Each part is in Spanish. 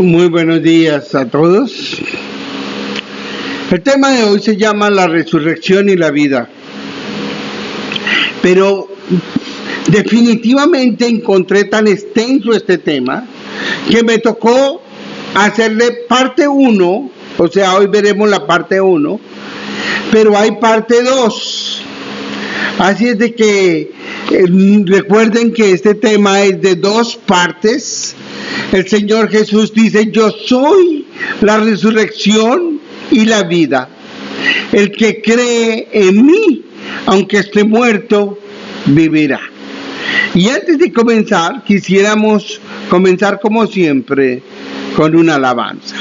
Muy buenos días a todos. El tema de hoy se llama la resurrección y la vida. Pero definitivamente encontré tan extenso este tema que me tocó hacerle parte 1, o sea, hoy veremos la parte 1, pero hay parte 2. Así es de que recuerden que este tema es de 2 partes. El Señor Jesús dice: yo soy la resurrección y la vida. El que cree en mí, aunque esté muerto, vivirá. Y antes de comenzar, quisiéramos comenzar como siempre con una alabanza.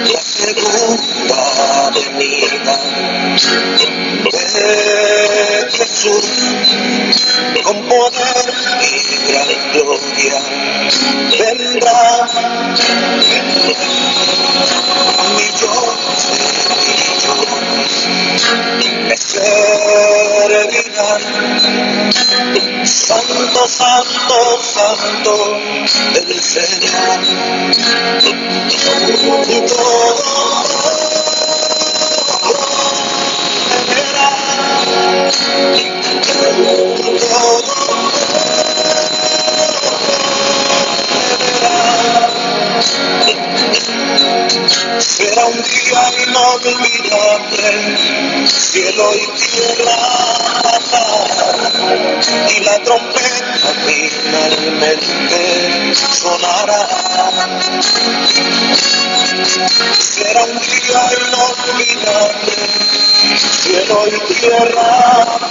La segunda venida de Jesús, con poder y gran gloria, vendrá. Millones me servirán. Santo, santo, santo el Señor. Será un día inolvidable, cielo y tierra pasarán, y la trompeta finalmente sonará. Será un día inolvidable, cielo y tierra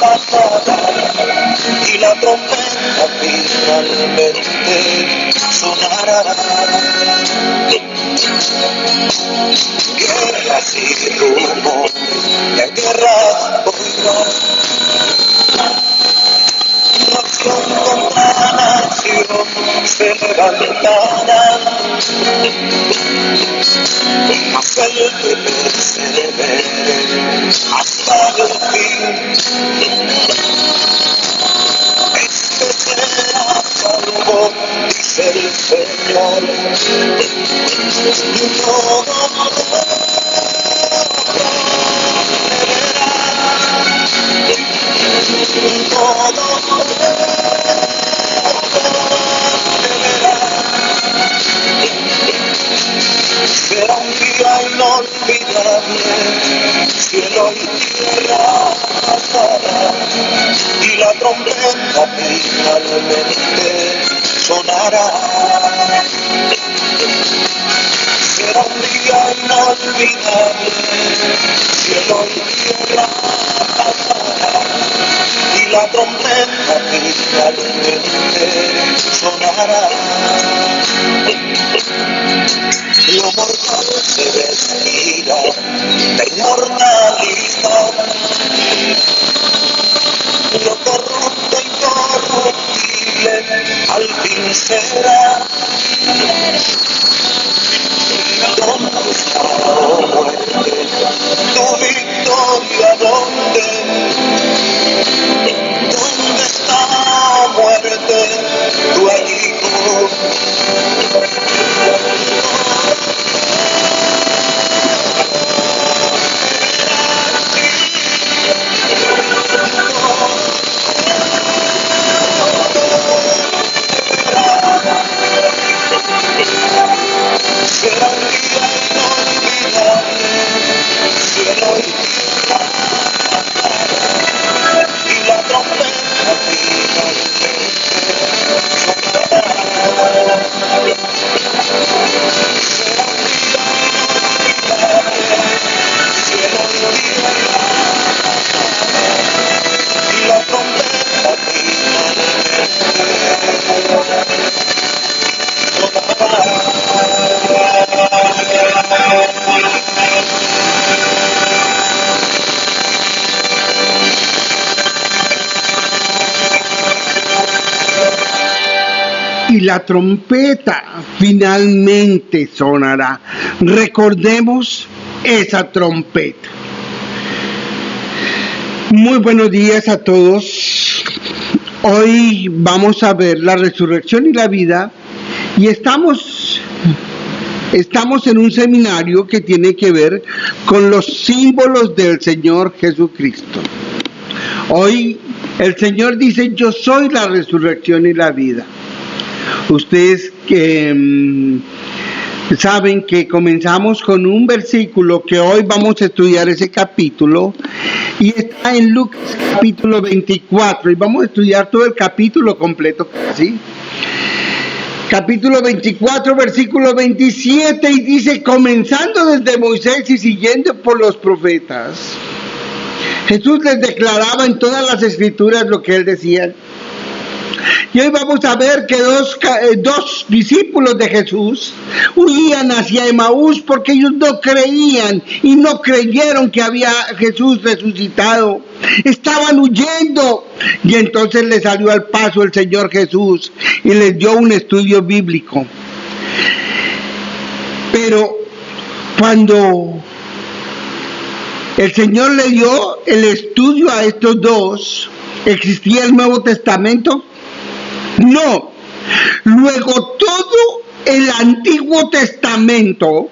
pasarán, y la trompeta finalmente sonará. Guerras y rumor de guerra oirán, nación contra nación se levantarán, mas el que persevere hasta el fin, este será salvo, dice el Señor. Será un día inolvidable, cielo y tierra pasará, y la trompeta finalmente sonará. Será un día inolvidable, cielo y tierra pasará, y la trompeta finalmente sonará. Lo mortal se vestirá de inmortalidad, lo corrupto incorruptible al fin será. ¿Dónde está, oh muerte, tu victoria? ¿Dónde? ¿Dónde está, muerte, tu aguijón? y la trompeta finalmente sonará. Recordemos esa trompeta. Muy buenos días a todos. Hoy vamos a ver la resurrección y la vida y estamos en un seminario que tiene que ver con los símbolos del Señor Jesucristo. Hoy el Señor dice: yo soy la resurrección y la vida. Ustedes que saben que comenzamos con un versículo que hoy vamos a estudiar ese capítulo y está en Lucas capítulo 24 y vamos a estudiar todo el capítulo completo, ¿sí? Capítulo 24, versículo 27 y dice: comenzando desde Moisés y siguiendo por los profetas, Jesús les declaraba en todas las escrituras lo que él decía. Y hoy vamos a ver que dos discípulos de Jesús huían hacia Emaús porque ellos no creían y no creyeron que había Jesús resucitado. Estaban huyendo y entonces les salió al paso el Señor Jesús y les dio un estudio bíblico. Pero cuando el Señor le dio el estudio a estos dos, ¿existía el Nuevo Testamento? No. Luego todo el Antiguo Testamento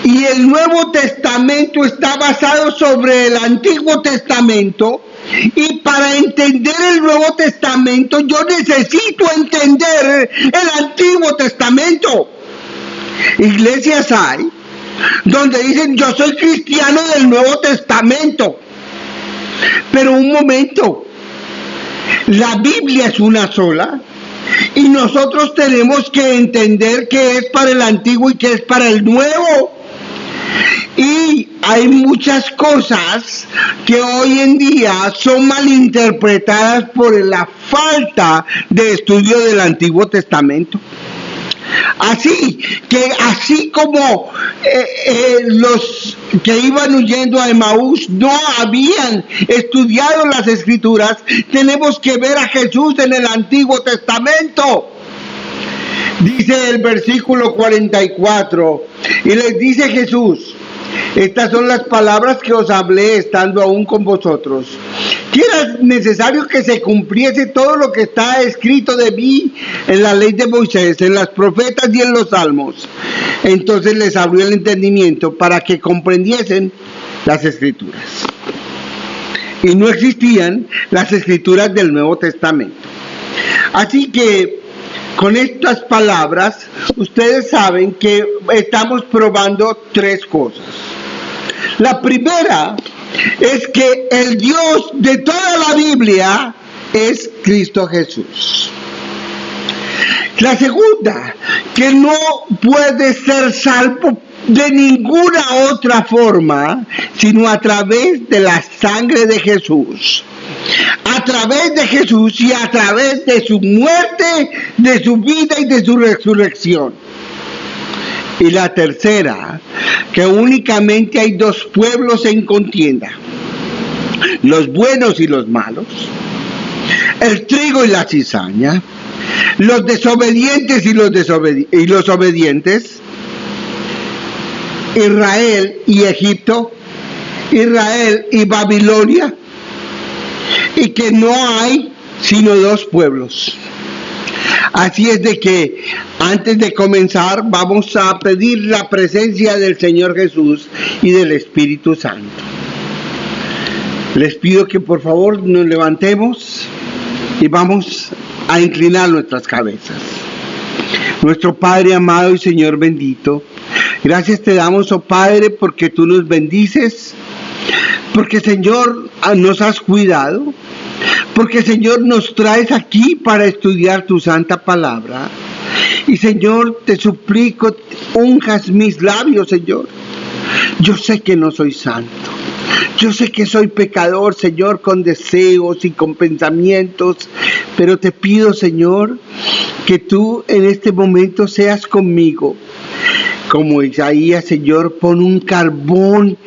y el Nuevo Testamento está basado sobre el Antiguo Testamento, y para entender el Nuevo Testamento yo necesito entender el Antiguo Testamento. Iglesias hay donde dicen: yo soy cristiano del Nuevo Testamento. Pero un momento, la Biblia es una sola y nosotros tenemos que entender qué es para el Antiguo y qué es para el Nuevo. Y hay muchas cosas que hoy en día son malinterpretadas por la falta de estudio del Antiguo Testamento. Así como los que iban huyendo a Emaús no habían estudiado las Escrituras, tenemos que ver a Jesús en el Antiguo Testamento. Dice el versículo 44, y les dice Jesús: estas son las palabras que os hablé estando aún con vosotros, que era necesario que se cumpliese todo lo que está escrito de mí en la ley de Moisés, en las profetas y en los salmos. Entonces les abrió el entendimiento para que comprendiesen las Escrituras. Y no existían las Escrituras del Nuevo Testamento. Así que con estas palabras ustedes saben que estamos probando tres cosas. La primera es que el Dios de toda la Biblia es Cristo Jesús. La segunda, que no puede ser salvo de ninguna otra forma sino a través de la sangre de Jesús. A través de Jesús y a través de su muerte, de su vida y de su resurrección. Y la tercera, que únicamente hay dos pueblos en contienda: los buenos y los malos, el trigo y la cizaña, los desobedientes y los obedientes, Israel y Egipto, Israel y Babilonia, y que no hay sino dos pueblos. Así es de que antes de comenzar vamos a pedir la presencia del Señor Jesús y del Espíritu Santo. Les pido que por favor nos levantemos y vamos a inclinar nuestras cabezas. Nuestro Padre amado y Señor bendito, gracias te damos, oh Padre, porque tú nos bendices, porque Señor nos has cuidado, porque Señor nos traes aquí para estudiar tu santa palabra. Y Señor, te suplico, unjas mis labios, Señor. Yo sé que no soy santo, yo sé que soy pecador, Señor, con deseos y con pensamientos, pero te pido, Señor, que tú en este momento seas conmigo. Como Isaías, Señor, pon un carbón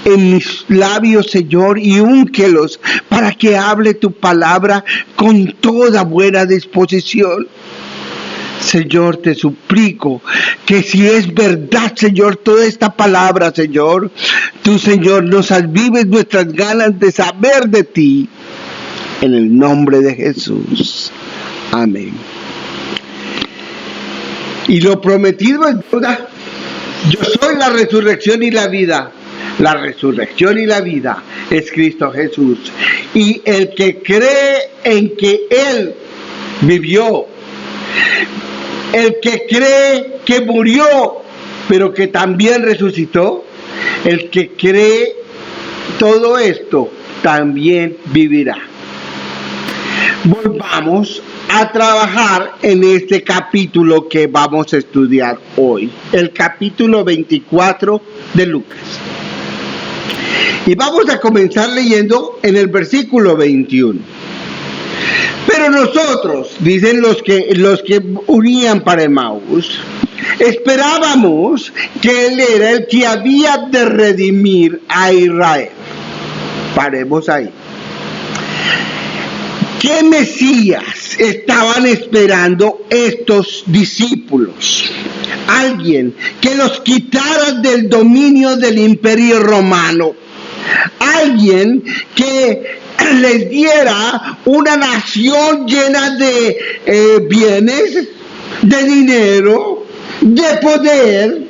en mis labios, Señor, y únquelos para que hable tu palabra con toda buena disposición. Señor, te suplico que si es verdad, Señor, toda esta palabra, Señor, tú, Señor, nos avives nuestras ganas de saber de ti. En el nombre de Jesús. Amén. Y lo prometido es deuda. Yo soy la resurrección y la vida. La resurrección y la vida es Cristo Jesús. Y el que cree en que Él vivió, el que cree que murió, pero que también resucitó, el que cree todo esto, también vivirá. Volvamos a trabajar en este capítulo que vamos a estudiar hoy, el capítulo 24 de Lucas. Y vamos a comenzar leyendo en el versículo 21. Pero nosotros, dicen los que unían para Emaús, esperábamos que Él era el que había de redimir a Israel. Paremos ahí. ¿Qué Mesías estaban esperando estos discípulos? Alguien que los quitara del dominio del Imperio Romano. Alguien que les diera una nación llena de bienes, de dinero, de poder.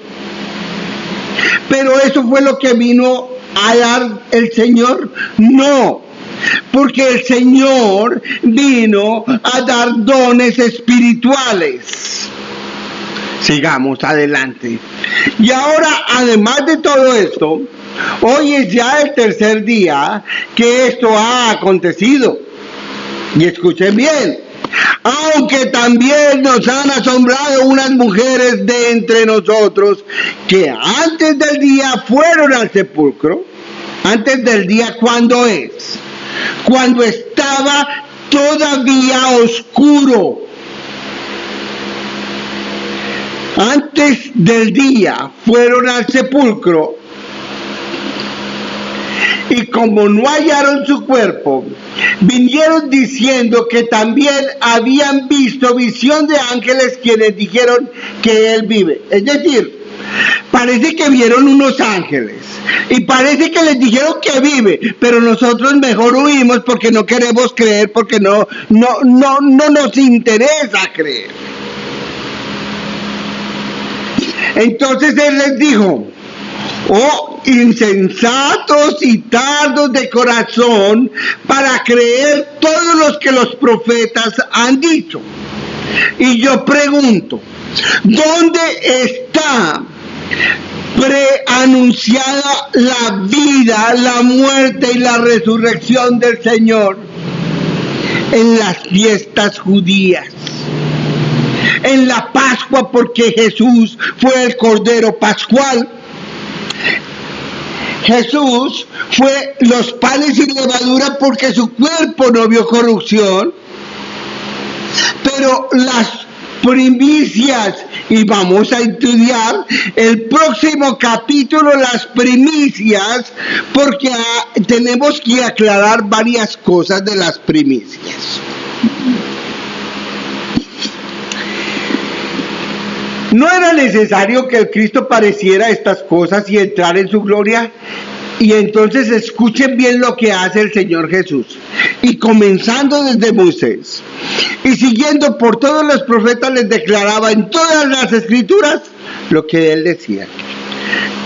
Pero eso fue lo que vino a dar el Señor. No. Porque el Señor vino a dar dones espirituales. Sigamos adelante. Y ahora, además de todo esto, hoy es ya el tercer día que esto ha acontecido. Y escuchen bien. Aunque también nos han asombrado unas mujeres de entre nosotros que antes del día fueron al sepulcro. Antes del día, ¿cuándo es? Cuando estaba todavía oscuro. Antes del día fueron al sepulcro y como no hallaron su cuerpo, vinieron diciendo que también habían visto visión de ángeles quienes dijeron que Él vive. Es decir, parece que vieron unos ángeles y parece que les dijeron que vive, pero nosotros mejor huimos porque no queremos creer, porque no nos interesa creer. Entonces Él les dijo: oh insensatos y tardos de corazón para creer todos los que los profetas han dicho. Y yo pregunto, ¿dónde está preanunciada la vida, la muerte y la resurrección del Señor? En las fiestas judías, en la Pascua, porque Jesús fue el Cordero Pascual. Jesús fue los panes sin levadura porque su cuerpo no vio corrupción. Pero las primicias, y vamos a estudiar el próximo capítulo, las primicias, porque tenemos que aclarar varias cosas de las primicias. ¿No era necesario que el Cristo padeciera estas cosas y entrar en su gloria? Y entonces escuchen bien lo que hace el Señor Jesús. Y comenzando desde Moisés y siguiendo por todos los profetas, les declaraba en todas las escrituras lo que Él decía.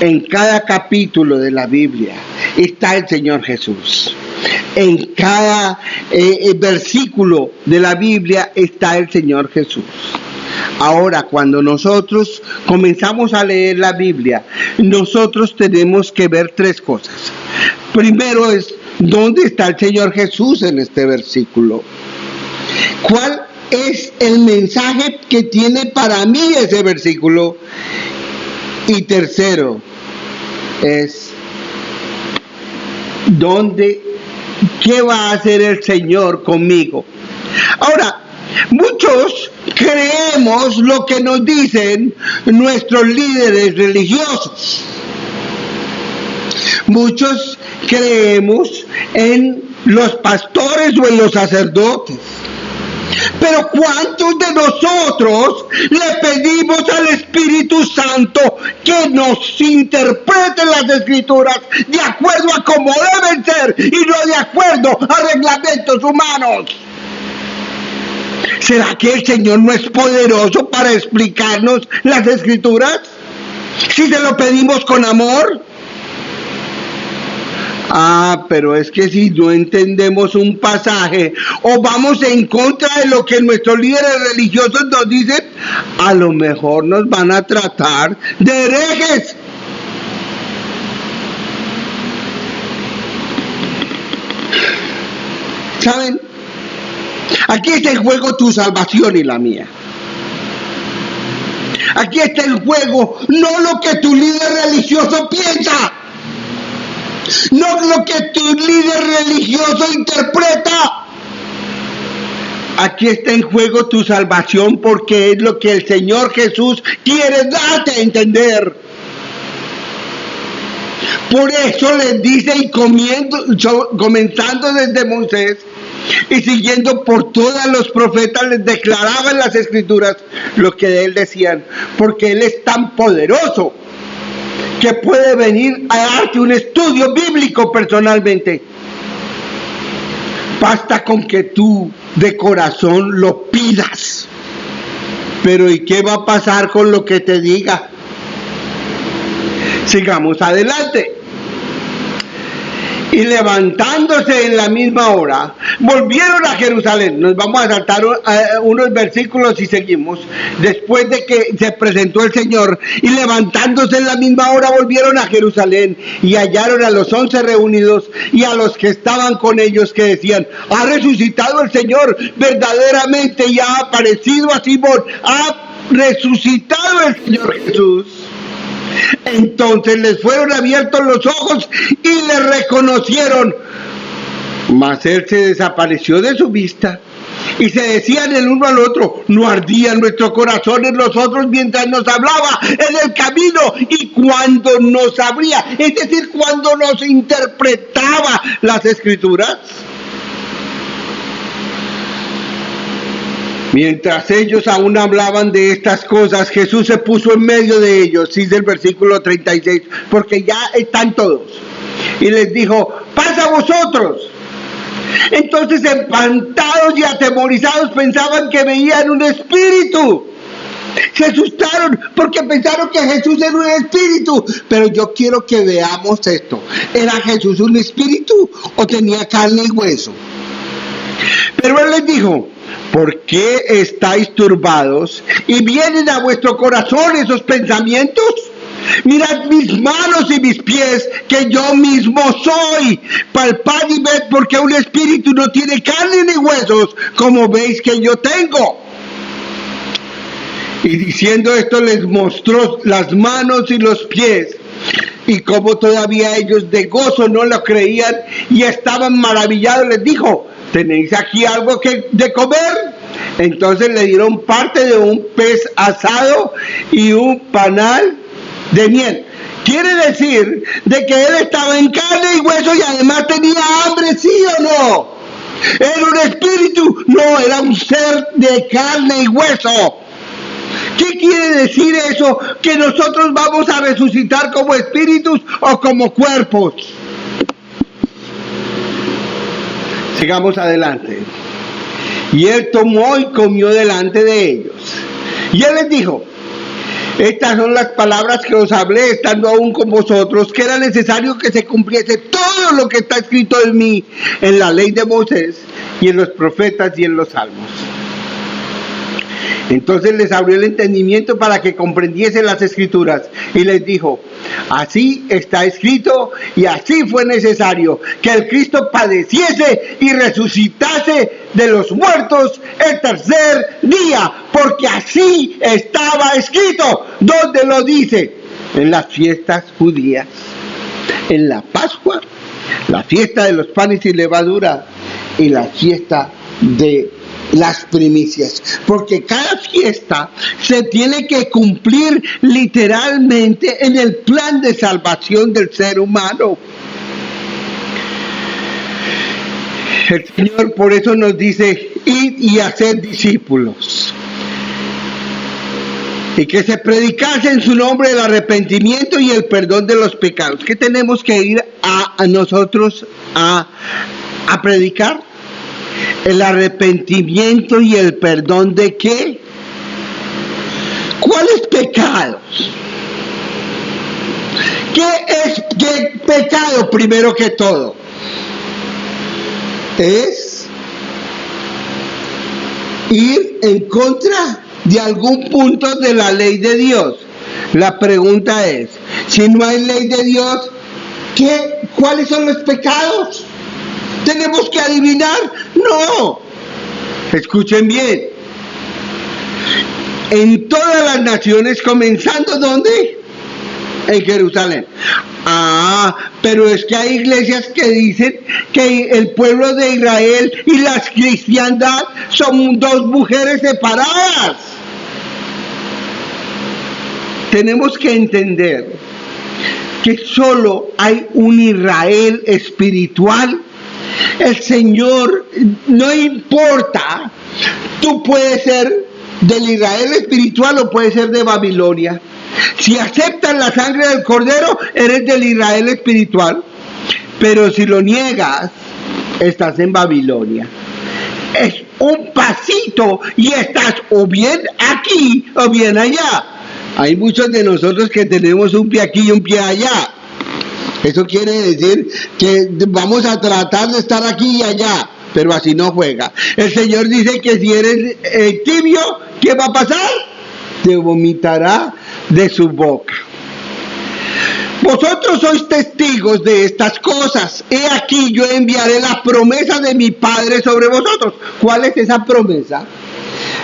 En cada capítulo de la Biblia está el Señor Jesús. En cada versículo de la Biblia está el Señor Jesús. Ahora, cuando nosotros comenzamos a leer la Biblia, nosotros tenemos que ver tres cosas. Primero es, ¿dónde está el Señor Jesús en este versículo? ¿Cuál es el mensaje que tiene para mí ese versículo? Y tercero es, ¿qué va a hacer el Señor conmigo? Ahora, muchos creemos lo que nos dicen nuestros líderes religiosos. Muchos creemos en los pastores o en los sacerdotes. Pero ¿cuántos de nosotros le pedimos al Espíritu Santo que nos interprete las Escrituras de acuerdo a cómo deben ser y no de acuerdo a reglamentos humanos? ¿Será que el Señor no es poderoso para explicarnos las Escrituras? Si se lo pedimos con amor. Pero es que si no entendemos un pasaje o vamos en contra de lo que nuestros líderes religiosos nos dicen, a lo mejor nos van a tratar de herejes. ¿Saben? Aquí está en juego tu salvación y la mía. Aquí está en juego no lo que tu líder religioso piensa, no lo que tu líder religioso interpreta. Aquí está en juego tu salvación, porque es lo que el Señor Jesús quiere darte a entender. Por eso les dice, y comenzando desde Moisés y siguiendo por todos los profetas, les declaraba en las Escrituras lo que de él decían, porque él es tan poderoso que puede venir a darte un estudio bíblico personalmente. Basta con que tú de corazón lo pidas. Pero ¿y qué va a pasar con lo que te diga? Sigamos adelante. Y levantándose en la misma hora, volvieron a Jerusalén. Nos vamos a saltar unos versículos y seguimos. Después de que se presentó el Señor, y levantándose en la misma hora, volvieron a Jerusalén y hallaron a los 11 reunidos y a los que estaban con ellos, que decían: ha resucitado el Señor, verdaderamente, y ha aparecido a Simón. Ha resucitado el Señor Jesús. Entonces les fueron abiertos los ojos y le reconocieron, mas él se desapareció de su vista. Y se decían el uno al otro: no ardía nuestro corazón en nosotros mientras nos hablaba en el camino y cuando nos abría, es decir, cuando nos interpretaba las Escrituras. Mientras ellos aún hablaban de estas cosas, Jesús se puso en medio de ellos, dice el versículo 36, porque ya están todos. Y les dijo: pasa a vosotros. Entonces, espantados y atemorizados, pensaban que veían un espíritu. Se asustaron porque pensaron que Jesús era un espíritu. Pero yo quiero que veamos esto. ¿Era Jesús un espíritu o tenía carne y hueso? Pero él les dijo: ¿por qué estáis turbados y vienen a vuestro corazón esos pensamientos? Mirad mis manos y mis pies, que yo mismo soy. Palpad y ved, porque un espíritu no tiene carne ni huesos, como veis que yo tengo. Y diciendo esto, les mostró las manos y los pies. Y como todavía ellos de gozo no lo creían y estaban maravillados, les dijo: ¿tenéis aquí algo de comer? Entonces le dieron parte de un pez asado y un panal de miel. Quiere decir de que él estaba en carne y hueso y además tenía hambre, ¿sí o no? ¿Era un espíritu? No, era un ser de carne y hueso. ¿Qué quiere decir eso? ¿Que nosotros vamos a resucitar como espíritus o como cuerpos? Sigamos adelante. Y él tomó y comió delante de ellos. Y él les dijo: estas son las palabras que os hablé estando aún con vosotros, que era necesario que se cumpliese todo lo que está escrito de mí en la ley de Moisés y en los profetas y en los salmos. Entonces les abrió el entendimiento para que comprendiesen las Escrituras y les dijo: así está escrito y así fue necesario que el Cristo padeciese y resucitase de los muertos el tercer día, porque así estaba escrito. ¿Dónde lo dice? En las fiestas judías, en la Pascua, la fiesta de los panes sin levadura y la fiesta de las primicias, porque cada fiesta se tiene que cumplir literalmente en el plan de salvación del ser humano. El Señor por eso nos dice, id y haced discípulos. Y que se predicase en su nombre el arrepentimiento y el perdón de los pecados. ¿Qué tenemos que ir a nosotros a predicar? El arrepentimiento y el perdón de qué? ¿Cuáles pecados? ¿Qué pecado primero que todo? Es ir en contra de algún punto de la ley de Dios. La pregunta es, si no hay ley de Dios, ¿cuáles son los pecados? ¿Tenemos que adivinar? No. Escuchen bien. En todas las naciones, comenzando ¿dónde? En Jerusalén. Pero es que hay iglesias que dicen que el pueblo de Israel y la cristiandad son dos mujeres separadas. Tenemos que entender que solo hay un Israel espiritual. El Señor, no importa, tú puedes ser del Israel espiritual o puedes ser de Babilonia. Si aceptas la sangre del Cordero, eres del Israel espiritual. Pero si lo niegas, estás en Babilonia. Es un pasito y estás o bien aquí o bien allá. Hay muchos de nosotros que tenemos un pie aquí y un pie allá. Eso quiere decir que vamos a tratar de estar aquí y allá, pero así no juega. El Señor dice que si eres tibio, ¿qué va a pasar? Te vomitará de su boca. Vosotros sois testigos de estas cosas. He aquí yo enviaré la promesa de mi Padre sobre vosotros. ¿Cuál es esa promesa?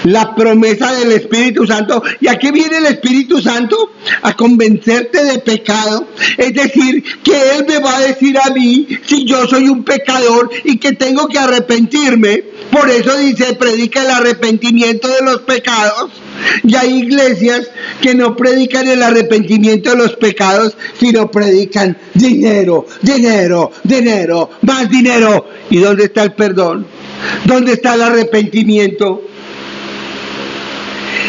La promesa del Espíritu Santo. ¿Y aquí viene el Espíritu Santo? A convencerte de pecado. Es decir, que Él me va a decir a mí si yo soy un pecador y que tengo que arrepentirme. Por eso dice, predica el arrepentimiento de los pecados. Y hay iglesias que no predican el arrepentimiento de los pecados, sino predican dinero, dinero, dinero, más dinero. ¿Y dónde está el perdón? ¿Dónde está el arrepentimiento?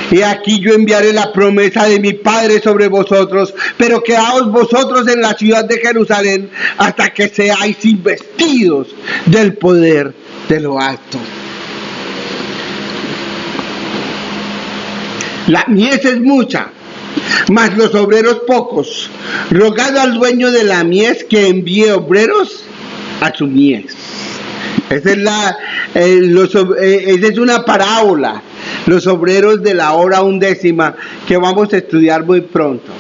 Y aquí yo enviaré la promesa de mi Padre sobre vosotros, pero quedaos vosotros en la ciudad de Jerusalén hasta que seáis investidos del poder de lo alto. La mies es mucha, mas los obreros pocos. Rogad al dueño de la mies que envíe obreros a su mies. Esa es una parábola. Los obreros de la hora 11 que vamos a estudiar muy pronto.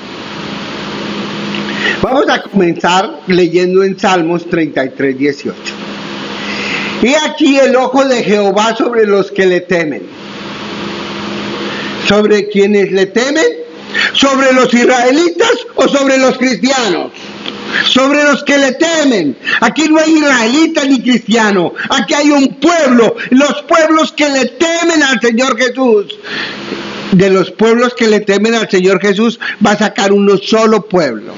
Vamos a comenzar leyendo en Salmos 33, 18. He aquí el ojo de Jehová sobre los que le temen. ¿Sobre quienes le temen? ¿Sobre los israelitas o sobre los cristianos? Sobre los que le temen. Aquí no hay israelita ni cristiano. Aquí hay un pueblo. Los pueblos que le temen al Señor Jesús. De los pueblos que le temen al Señor Jesús va a sacar uno solo pueblo.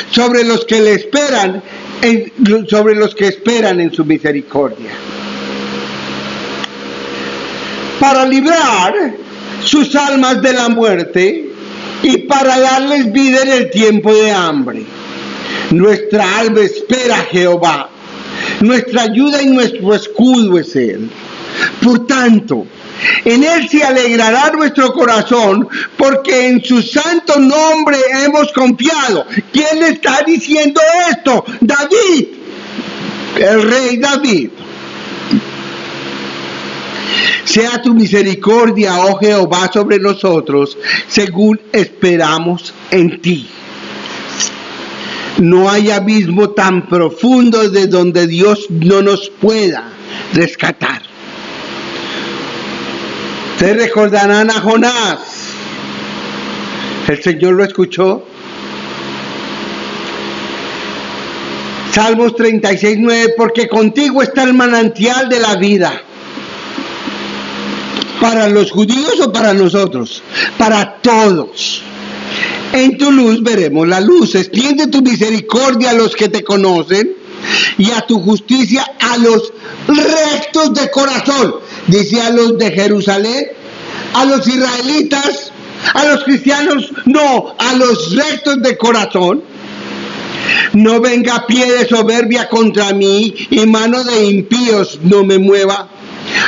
Sobre los que le esperan, sobre los que esperan en su misericordia. Para librar sus almas de la muerte y para darles vida en el tiempo de hambre. Nuestra alma espera a Jehová, nuestra ayuda y nuestro escudo es Él. Por tanto, en Él se alegrará nuestro corazón, porque en su santo nombre hemos confiado. ¿Quién le está diciendo esto? David, el rey David. Sea tu misericordia, oh Jehová, sobre nosotros, según esperamos en ti. No hay abismo tan profundo de donde Dios no nos pueda rescatar. Ustedes recordarán a Jonás. El Señor lo escuchó. Salmos 36, 9, porque contigo está el manantial de la vida. ¿Para los judíos o para nosotros? Para todos. En tu luz veremos la luz. Extiende tu misericordia a los que te conocen y a tu justicia a los rectos de corazón. Dice a los de Jerusalén, a los israelitas, a los cristianos, no, a los rectos de corazón. No venga pie de soberbia contra mí y mano de impíos no me mueva.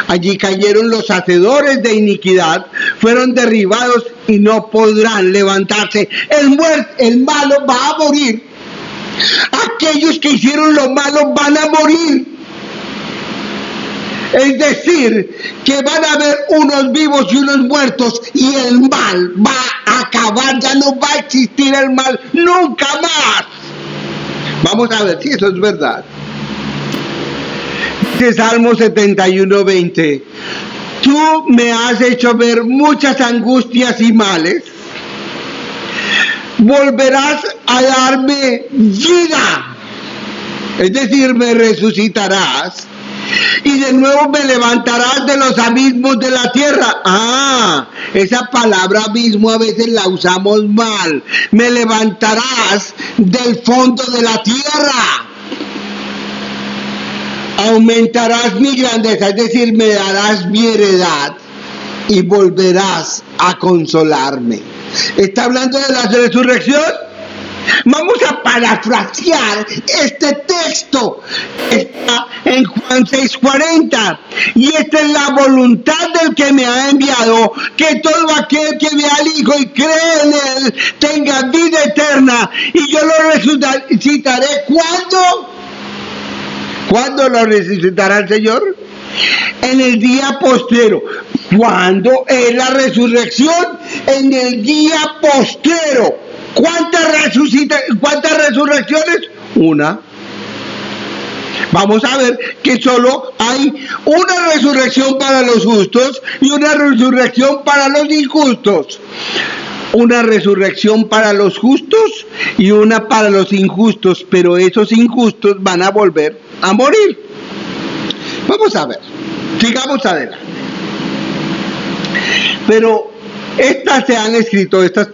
Allí cayeron los hacedores de iniquidad, fueron derribados y no podrán levantarse. El malo va a morir. Aquellos que hicieron lo malo van a morir. Es decir, que van a haber unos vivos y unos muertos, y el mal va a acabar, ya no va a existir el mal nunca más. Vamos a ver si eso es verdad. Dice Salmo 71:20, tú me has hecho ver muchas angustias y males, volverás a darme vida, es decir, me resucitarás, y de nuevo me levantarás de los abismos de la tierra. Esa palabra abismo a veces la usamos mal. Me levantarás del fondo de la tierra. Aumentarás mi grandeza, es decir, me darás mi heredad y volverás a consolarme. ¿Está hablando de la resurrección? Vamos a parafrasear este texto. Está en Juan 6:40. Y esta es la voluntad del que me ha enviado, que todo aquel que vea al Hijo y cree en Él tenga vida eterna. Y yo lo resucitaré. ¿Cuándo? ¿Cuándo lo resucitará el Señor? En el día postrero. ¿Cuándo es la resurrección? En el día postrero. ¿Cuántas resurrecciones? Una. Vamos a ver que solo hay una resurrección para los justos y una resurrección para los injustos. Una resurrección para los justos y una para los injustos, pero esos injustos van a volver a morir. Vamos a ver, sigamos adelante. Pero estas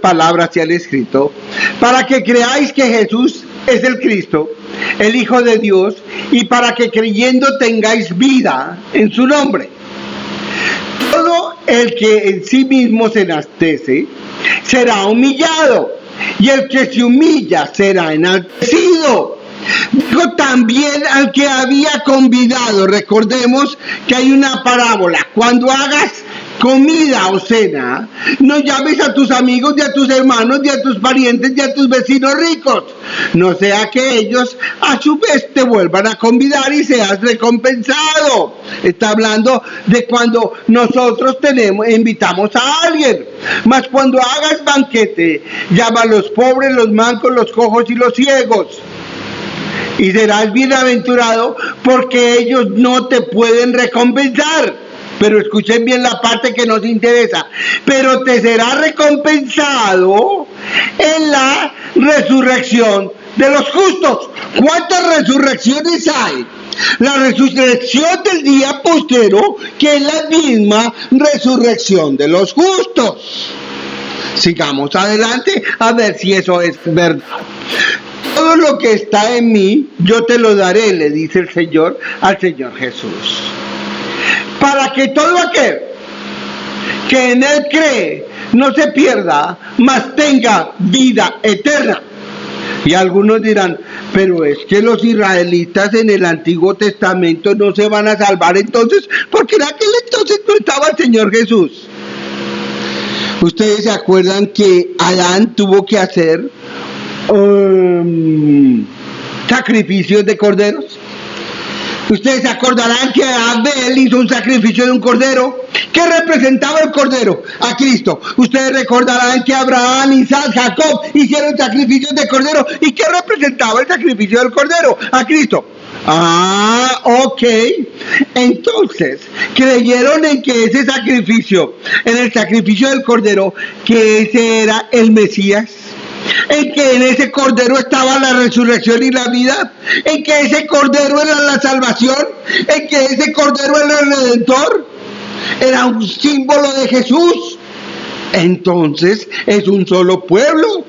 palabras se han escrito para que creáis que Jesús es el Cristo, el Hijo de Dios, y para que creyendo tengáis vida en su nombre. Todo el que en sí mismo se enaltece será humillado, y el que se humilla será enaltecido. Dijo también al que había convidado. Recordemos que hay una parábola: cuando hagas comida o cena, no llames a tus amigos, ni a tus hermanos, ni a tus parientes, ni a tus vecinos ricos, no sea que ellos a su vez te vuelvan a convidar y seas recompensado. Está hablando de cuando nosotros invitamos a alguien. Mas cuando hagas banquete, llama a los pobres, los mancos, los cojos y los ciegos, y serás bienaventurado, porque ellos no te pueden recompensar. Pero escuchen bien la parte que nos interesa. Pero te será recompensado en la resurrección de los justos. ¿Cuántas resurrecciones hay? La resurrección del día postero, que es la misma resurrección de los justos. Sigamos adelante a ver si eso es verdad. Todo lo que está en mí, yo te lo daré, le dice el Señor al Señor Jesús. Para que todo aquel que en Él cree no se pierda, mas tenga vida eterna. Y algunos dirán, pero es que los israelitas en el Antiguo Testamento no se van a salvar, entonces, porque en aquel entonces no estaba el Señor Jesús. ¿Ustedes se acuerdan que Adán tuvo que hacer sacrificios de corderos? Ustedes se acordarán que Abel hizo un sacrificio de un cordero. ¿Qué representaba el cordero? A Cristo. Ustedes recordarán que Abraham, Isaac, Jacob hicieron sacrificios de cordero. ¿Y qué representaba el sacrificio del cordero? A Cristo. Ok. Entonces, creyeron en que ese sacrificio, en el sacrificio del cordero, que ese era el Mesías. En que en ese cordero estaba la resurrección y la vida, en que ese cordero era la salvación, en que ese cordero era el redentor, era un símbolo de Jesús. Entonces es un solo pueblo.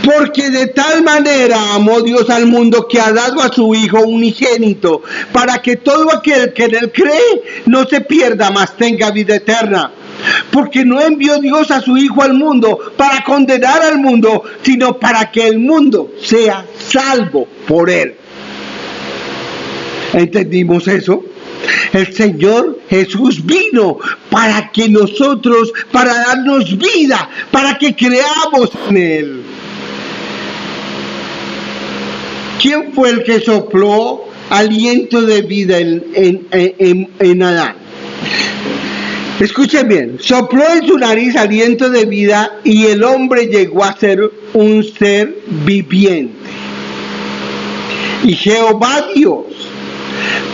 Porque de tal manera amó Dios al mundo que ha dado a su Hijo unigénito, para que todo aquel que en él cree no se pierda, mas tenga vida eterna. Porque no envió Dios a su Hijo al mundo para condenar al mundo, sino para que el mundo sea salvo por él. ¿Entendimos eso? El Señor Jesús vino para que nosotros, para darnos vida, para que creamos en Él. ¿Quién fue el que sopló aliento de vida en Adán? Escuchen bien, sopló en su nariz aliento de vida y el hombre llegó a ser un ser viviente. Y Jehová Dios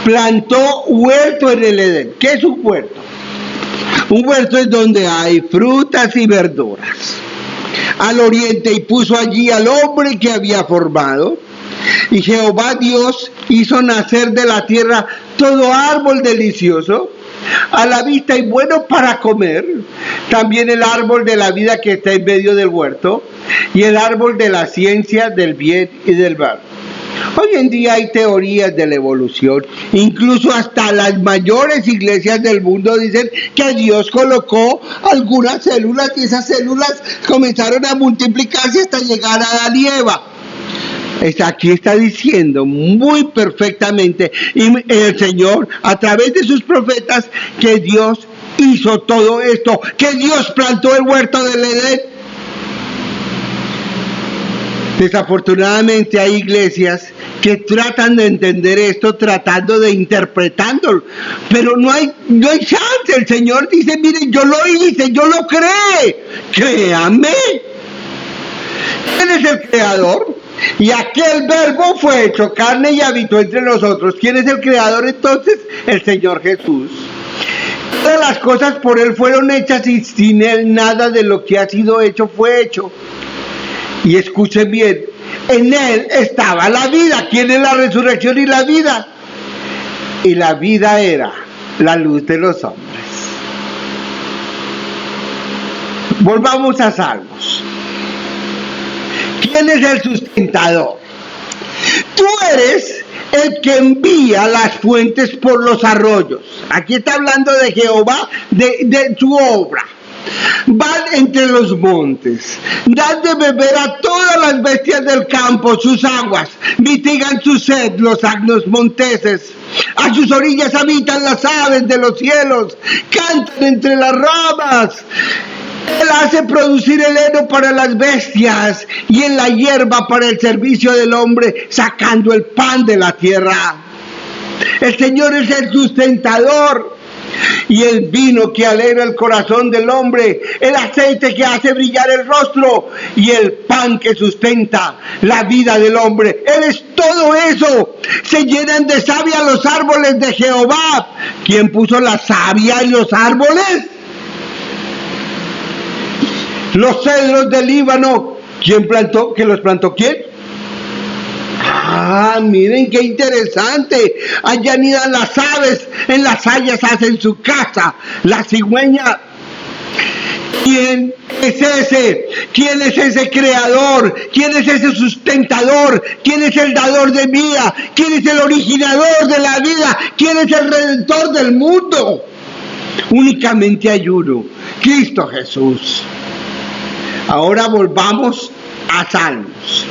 plantó huerto en el Edén. ¿Qué es un huerto? Un huerto es donde hay frutas y verduras. Al oriente, y puso allí al hombre que había formado. Y Jehová Dios hizo nacer de la tierra todo árbol delicioso, a la vista y bueno para comer. También el árbol de la vida que está en medio del huerto, y el árbol de la ciencia del bien y del mal. Hoy en día hay teorías de la evolución, incluso hasta las mayores iglesias del mundo dicen que Dios colocó algunas células y esas células comenzaron a multiplicarse hasta llegar a Adán y Eva. Aquí está diciendo muy perfectamente el Señor a través de sus profetas que Dios hizo todo esto, que Dios plantó el huerto del Edén. Desafortunadamente hay iglesias que tratan de entender esto, tratando de interpretándolo, pero no hay chance. El Señor dice, miren, yo lo hice, yo lo creé, créanme. ¿Quién es el creador? Y aquel verbo fue hecho carne y habitó entre nosotros. ¿Quién es el creador entonces? El Señor Jesús. Todas las cosas por Él fueron hechas y sin Él nada de lo que ha sido hecho fue hecho. Y escuchen bien, en Él estaba la vida. ¿Quién es la resurrección y la vida? Y la vida era la luz de los hombres. Volvamos a Salmos. ¿Quién es el sustentador? Tú eres el que envía las fuentes por los arroyos. Aquí está hablando de Jehová, de su obra. Van entre los montes, dan de beber a todas las bestias del campo sus aguas, mitigan su sed los asnos monteses, a sus orillas habitan las aves de los cielos, cantan entre las ramas. Él hace producir el heno para las bestias y en la hierba para el servicio del hombre, sacando el pan de la tierra. El Señor es el sustentador. Y el vino que alegra el corazón del hombre, el aceite que hace brillar el rostro y el pan que sustenta la vida del hombre. Él es todo eso. Se llenan de savia los árboles de Jehová. ¿Quién puso la savia en los árboles? Los cedros del Líbano. ¿Quién plantó? ¿Que los plantó quién? Ah, miren qué interesante. Allá anidan las aves, en las hayas hacen su casa. La cigüeña. ¿Quién es ese? ¿Quién es ese creador? ¿Quién es ese sustentador? ¿Quién es el dador de vida? ¿Quién es el originador de la vida? ¿Quién es el redentor del mundo? Únicamente hay uno, Cristo Jesús. Ahora volvamos a Salmos.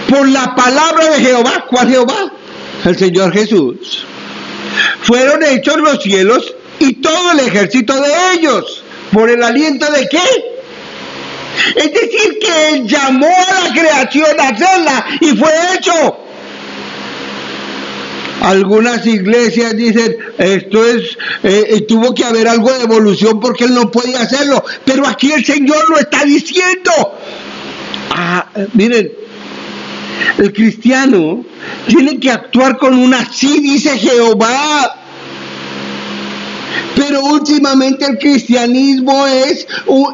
Por la palabra de Jehová, ¿cuál Jehová? El Señor Jesús. Fueron hechos los cielos y todo el ejército de ellos. ¿Por el aliento de qué? Es decir, que Él llamó a la creación a hacerla y fue hecho. Algunas iglesias dicen, esto es, tuvo que haber algo de evolución porque Él no podía hacerlo. Pero aquí el Señor lo está diciendo. Miren, el cristiano tiene que actuar con un así dice Jehová. Pero últimamente el cristianismo es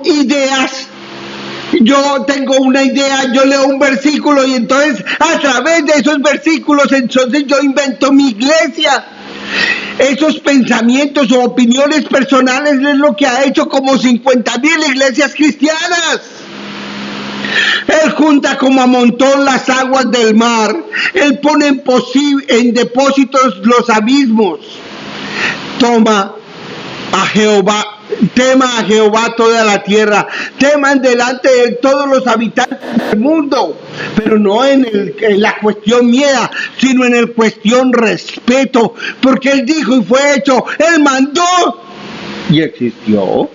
ideas. Yo tengo una idea, yo leo un versículo y entonces a través de esos versículos entonces yo invento mi iglesia. Esos pensamientos o opiniones personales es lo que ha hecho como 50,000 iglesias cristianas. junta como a montón las aguas del mar. Él pone en depósitos los abismos. Tema a Jehová toda la tierra, teman delante de él todos los habitantes del mundo, pero no en la cuestión miedo, sino en el cuestión respeto, porque él dijo y fue hecho, él mandó y existió.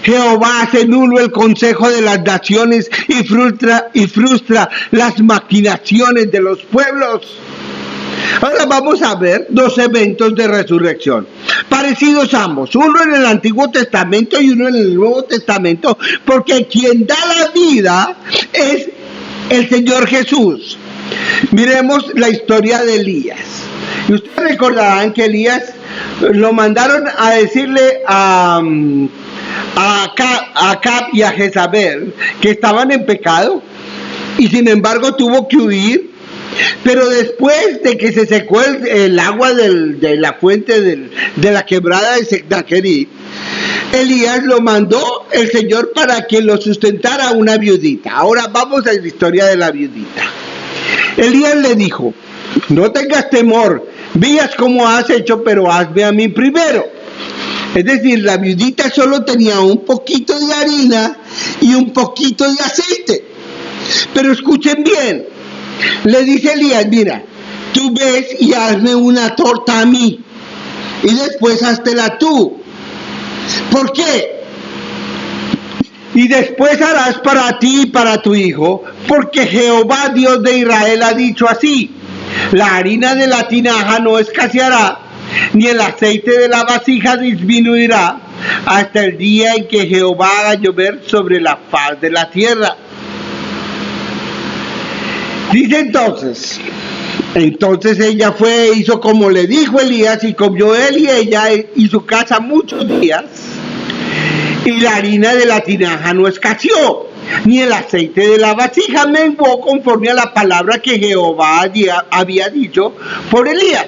Jehová hace nulo el consejo de las naciones y frustra las maquinaciones de los pueblos. Ahora vamos a ver dos eventos de resurrección, parecidos ambos, uno en el Antiguo Testamento y uno en el Nuevo Testamento, porque quien da la vida es el Señor Jesús. Miremos la historia de Elías. Y ustedes recordarán que Elías lo mandaron a decirle a Acab y a Jezabel que estaban en pecado, y sin embargo tuvo que huir. Pero después de que se secó el agua de la fuente de la quebrada de Sennacherib, Elías lo mandó el Señor para que lo sustentara a una viudita. Ahora vamos a la historia de la viudita. Elías le dijo, no tengas temor, veas cómo has hecho, pero hazme a mí primero. Es decir, la viudita solo tenía un poquito de harina y un poquito de aceite. Pero escuchen bien. Le dice Elías, mira, tú ves y hazme una torta a mí, y después háztela tú. ¿Por qué? Y después harás para ti y para tu hijo, porque Jehová Dios de Israel ha dicho así, la harina de la tinaja no escaseará, ni el aceite de la vasija disminuirá, hasta el día en que Jehová haga llover sobre la faz de la tierra. Dice entonces ella fue e hizo como le dijo Elías, y comió él y ella y su casa muchos días, y la harina de la tinaja no escaseó, ni el aceite de la vasija menguó, conforme a la palabra que Jehová había dicho por Elías.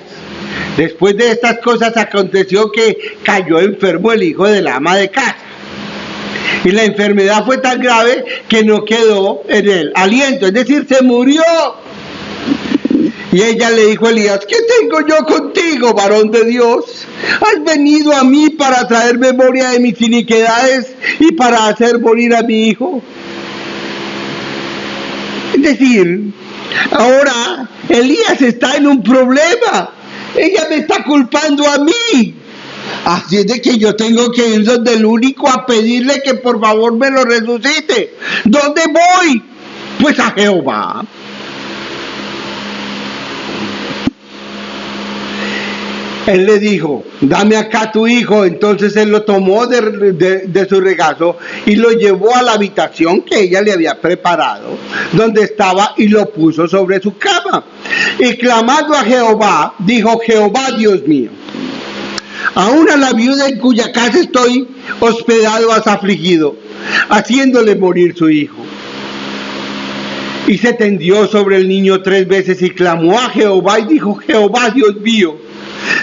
Después de estas cosas aconteció que cayó enfermo el hijo del ama de casa, y la enfermedad fue tan grave que no quedó en él aliento, es decir, se murió. Y ella le dijo a Elías, ¿qué tengo yo contigo, varón de Dios? ¿Has venido a mí para traer memoria de mis iniquidades y para hacer morir a mi hijo? Es decir, ahora Elías está en un problema. Ella me está culpando a mí. Así es de que yo tengo que ir donde el único a pedirle que por favor me lo resucite. ¿Dónde voy? Pues a Jehová. Él le dijo, dame acá tu hijo. Entonces él lo tomó de su regazo y lo llevó a la habitación que ella le había preparado, donde estaba, y lo puso sobre su cama. Y clamando a Jehová, dijo, Jehová Dios mío, aún a la viuda en cuya casa estoy hospedado has afligido, haciéndole morir su hijo. Y se tendió sobre el niño 3 veces y clamó a Jehová y dijo, Jehová Dios mío,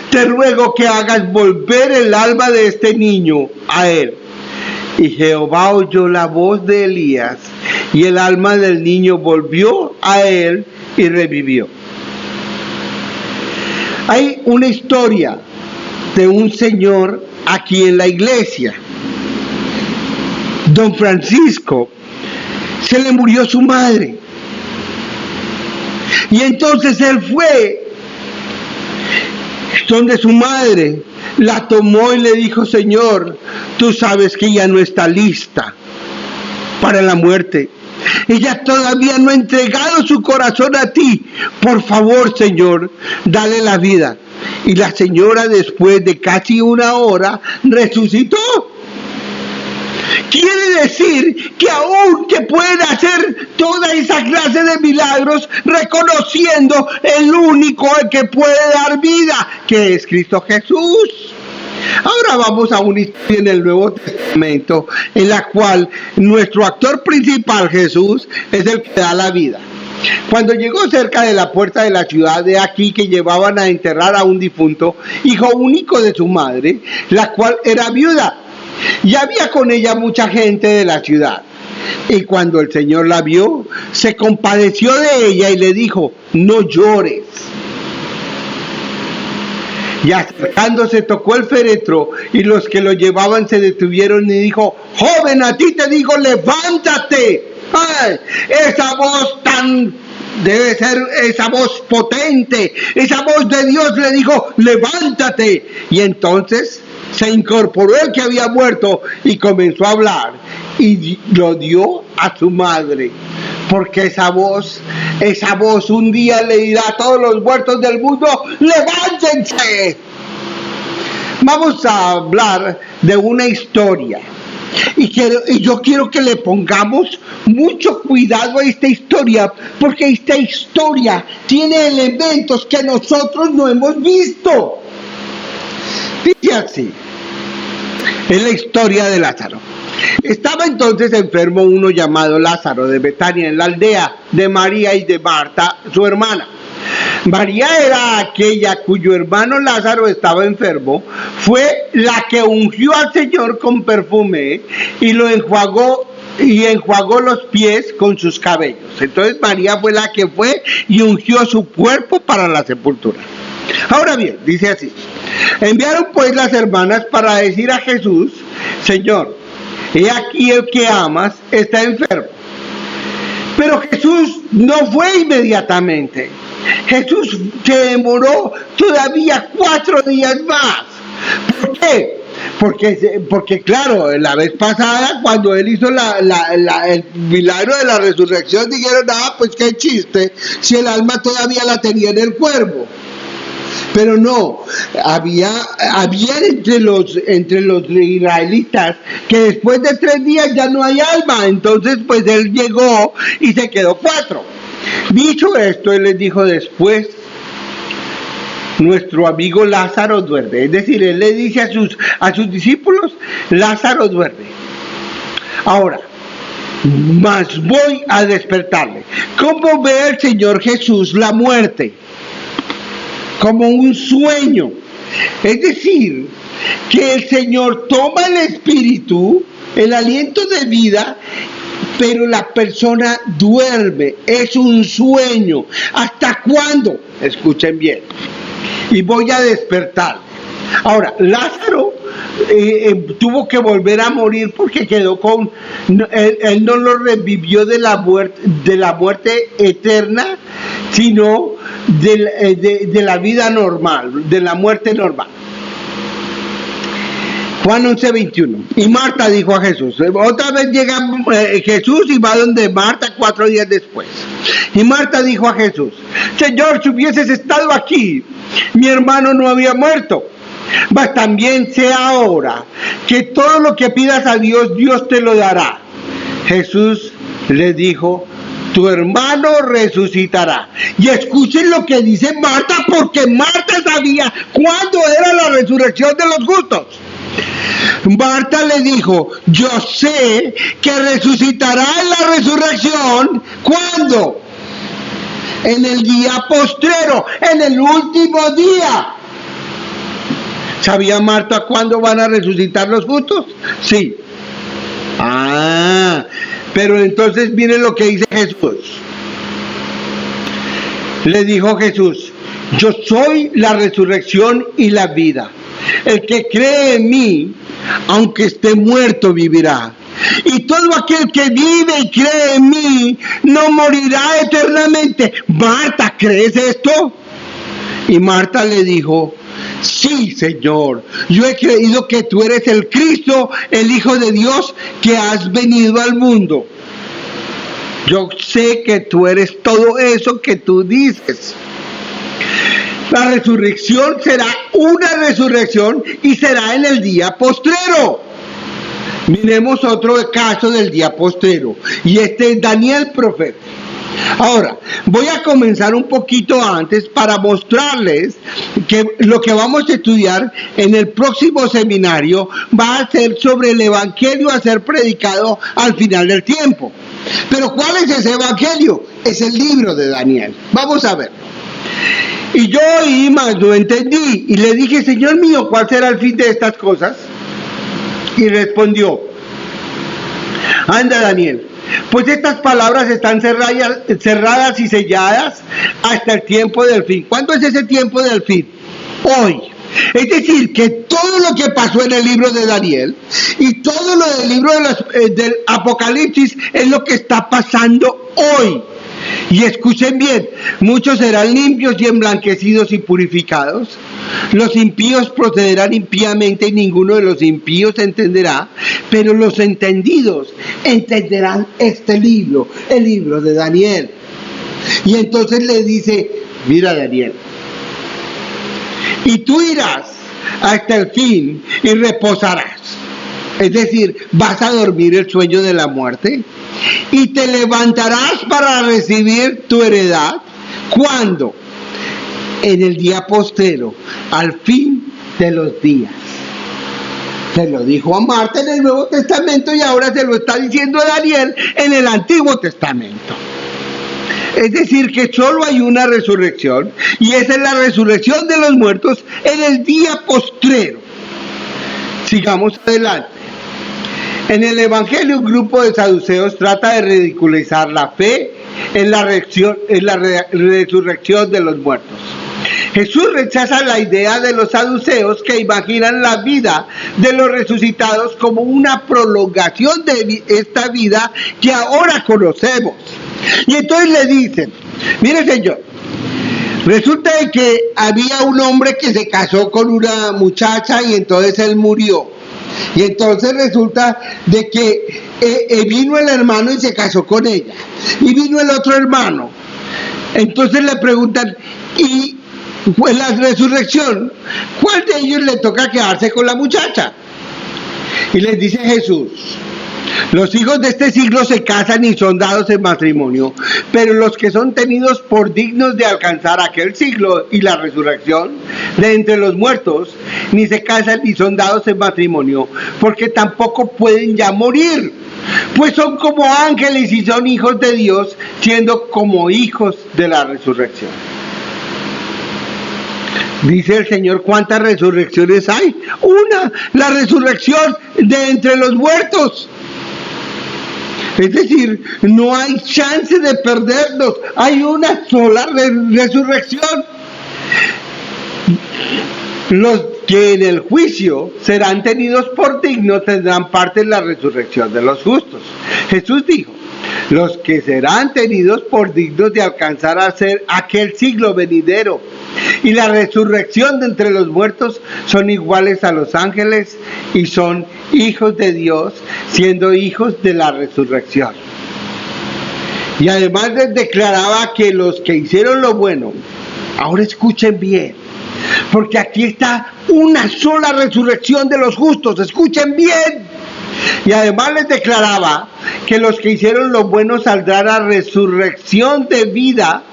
te ruego que hagas volver el alma de este niño a él. Y Jehová oyó la voz de Elías, y el alma del niño volvió a él y revivió. Hay una historia de un señor aquí en la iglesia. Don Francisco, se le murió su madre. Y entonces él fue donde su madre, la tomó y le dijo, Señor, tú sabes que ella no está lista para la muerte. Ella todavía no ha entregado su corazón a ti. Por favor, Señor, dale la vida. Y la señora, después de casi 1 hora, resucitó. Quiere decir que aún que pueden hacer toda esa clase de milagros, reconociendo el único que puede dar vida, que es Cristo Jesús. Ahora vamos a una historia en el Nuevo Testamento, en la cual nuestro actor principal, Jesús, es el que da la vida. Cuando llegó cerca de la puerta de la ciudad, de aquí que llevaban a enterrar a un difunto, hijo único de su madre, la cual era viuda, y había con ella mucha gente de la ciudad. Y cuando el Señor la vio, se compadeció de ella y le dijo, no llores. Y acercándose tocó el féretro, y los que lo llevaban se detuvieron y dijo, joven, a ti te digo, levántate. ¡Ay! Esa voz debe ser esa voz potente, esa voz de Dios le dijo, levántate. Y entonces se incorporó el que había muerto y comenzó a hablar y lo dio a su madre. Porque esa voz un día le dirá a todos los muertos del mundo, levántense. Vamos a hablar de una historia. Y yo quiero que le pongamos mucho cuidado a esta historia, porque esta historia tiene elementos que nosotros no hemos visto. Dice así, es la historia de Lázaro. Estaba entonces enfermo uno llamado Lázaro de Betania, en la aldea de María y de Marta, su hermana. María era aquella cuyo hermano Lázaro estaba enfermo, fue la que ungió al Señor con perfume y lo enjuagó los pies con sus cabellos. Entonces María fue la que fue y ungió su cuerpo para la sepultura. Ahora bien, dice así, enviaron pues las hermanas para decir a Jesús, Señor, he aquí el que amas está enfermo. Pero Jesús no fue inmediatamente. Jesús se demoró todavía 4 días más. ¿Por qué? Porque claro, la vez pasada cuando él hizo el milagro de la resurrección dijeron, pues qué chiste, si el alma todavía la tenía en el cuerpo. Pero no, había entre los israelitas que después de 3 días ya no hay alma. Entonces pues él llegó y se quedó 4. Dicho esto, él les dijo después, nuestro amigo Lázaro duerme. Es decir, él le dice a sus discípulos, Lázaro duerme. Ahora, mas voy a despertarle. ¿Cómo ve el Señor Jesús la muerte? Como un sueño. Es decir, que el Señor toma el espíritu, el aliento de vida, pero la persona duerme, es un sueño. ¿Hasta cuándo? Escuchen bien. Y voy a despertar. Ahora, Lázaro tuvo que volver a morir porque quedó él no lo revivió de la muerte eterna, sino de la vida normal, de la muerte normal. Juan 11:21. Y Marta dijo a Jesús, otra vez llega Jesús y va donde Marta 4 días después. Y Marta dijo a Jesús, Señor, si hubieses estado aquí, mi hermano no había muerto. Mas también sé ahora que todo lo que pidas a Dios, Dios te lo dará. Jesús le dijo, tu hermano resucitará. Y escuchen lo que dice Marta, porque Marta sabía cuándo era la resurrección de los justos. Marta le dijo, yo sé que resucitará en la resurrección. ¿Cuándo? En el día postrero, en el último día. ¿Sabía Marta cuándo van a resucitar los justos? Sí. Pero entonces miren lo que dice Jesús. Le dijo Jesús, yo soy la resurrección y la vida. El que cree en mí, aunque esté muerto, vivirá. Y todo aquel que vive y cree en mí, no morirá eternamente. Marta, ¿crees esto? Y Marta le dijo, sí, Señor, yo he creído que tú eres el Cristo, el Hijo de Dios, que has venido al mundo. Yo sé que tú eres todo eso que tú dices. La resurrección será una resurrección y será en el día postrero. Miremos otro caso del día postrero, y este es Daniel profeta. Ahora, voy a comenzar un poquito antes para mostrarles que lo que vamos a estudiar en el próximo seminario va a ser sobre el evangelio a ser predicado al final del tiempo. Pero ¿cuál es ese evangelio? Es el libro de Daniel. Vamos a verlo. Y yo oí, mas no entendí, y le dije, Señor mío, ¿cuál será el fin de estas cosas? Y respondió, anda Daniel, pues estas palabras están cerradas y selladas hasta el tiempo del fin. ¿Cuándo es ese tiempo del fin? Hoy. Es decir, que todo lo que pasó en el libro de Daniel y todo lo del libro del Apocalipsis es lo que está pasando hoy. Y escuchen bien, muchos serán limpios y emblanquecidos y purificados. Los impíos procederán impíamente y ninguno de los impíos entenderá, pero los entendidos entenderán este libro, el libro de Daniel. Y entonces le dice, mira Daniel, y tú irás hasta el fin y reposarás. Es decir, vas a dormir el sueño de la muerte y te levantarás para recibir tu heredad. ¿Cuándo? En el día postero, al fin de los días. Se lo dijo a Marta en el Nuevo Testamento y ahora se lo está diciendo a Daniel en el Antiguo Testamento. Es decir, que solo hay una resurrección, y esa es la resurrección de los muertos en el día postrero. Sigamos adelante. En el Evangelio, un grupo de saduceos trata de ridiculizar la fe en la resurrección de los muertos. Jesús rechaza la idea de los saduceos que imaginan la vida de los resucitados como una prolongación de esta vida que ahora conocemos. Y entonces le dicen, mire señor, resulta de que había un hombre que se casó con una muchacha y entonces él murió. Y entonces resulta de que vino el hermano y se casó con ella. Y vino el otro hermano. Entonces le preguntan, ¿y en la resurrección, cuál de ellos le toca quedarse con la muchacha? Y les dice Jesús, los hijos de este siglo se casan y son dados en matrimonio, pero los que son tenidos por dignos de alcanzar aquel siglo y la resurrección de entre los muertos, ni se casan ni son dados en matrimonio, porque tampoco pueden ya morir, pues son como ángeles y son hijos de Dios, siendo como hijos de la resurrección. Dice el Señor, ¿cuántas resurrecciones hay? Una, la resurrección de entre los muertos. Es decir, no hay chance de perdernos. Hay una sola resurrección. Los que en el juicio serán tenidos por dignos tendrán parte en la resurrección de los justos. Jesús dijo, los que serán tenidos por dignos de alcanzar a ser aquel siglo venidero y la resurrección de entre los muertos son iguales a los ángeles y son hijos de Dios, siendo hijos de la resurrección. Y además les declaraba que los que hicieron lo bueno, ahora escuchen bien, porque aquí está una sola resurrección de los justos, escuchen bien. Y además les declaraba que los que hicieron lo bueno saldrán a resurrección de vida.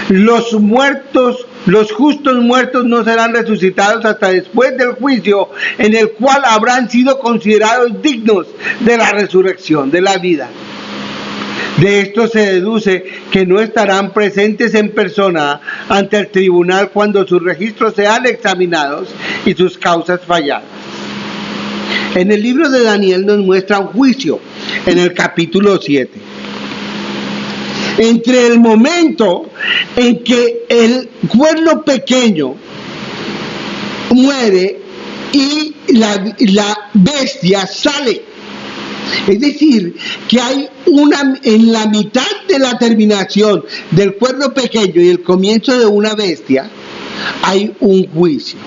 Los justos muertos no serán resucitados hasta después del juicio, en el cual habrán sido considerados dignos de la resurrección, de la vida. De esto se deduce que no estarán presentes en persona ante el tribunal cuando sus registros sean examinados y sus causas falladas. En el libro de Daniel nos muestra un juicio en el capítulo 7. Entre el momento en que el cuerno pequeño muere y la bestia sale. Es decir, que hay en la mitad de la terminación del cuerno pequeño y el comienzo de una bestia, hay un juicio.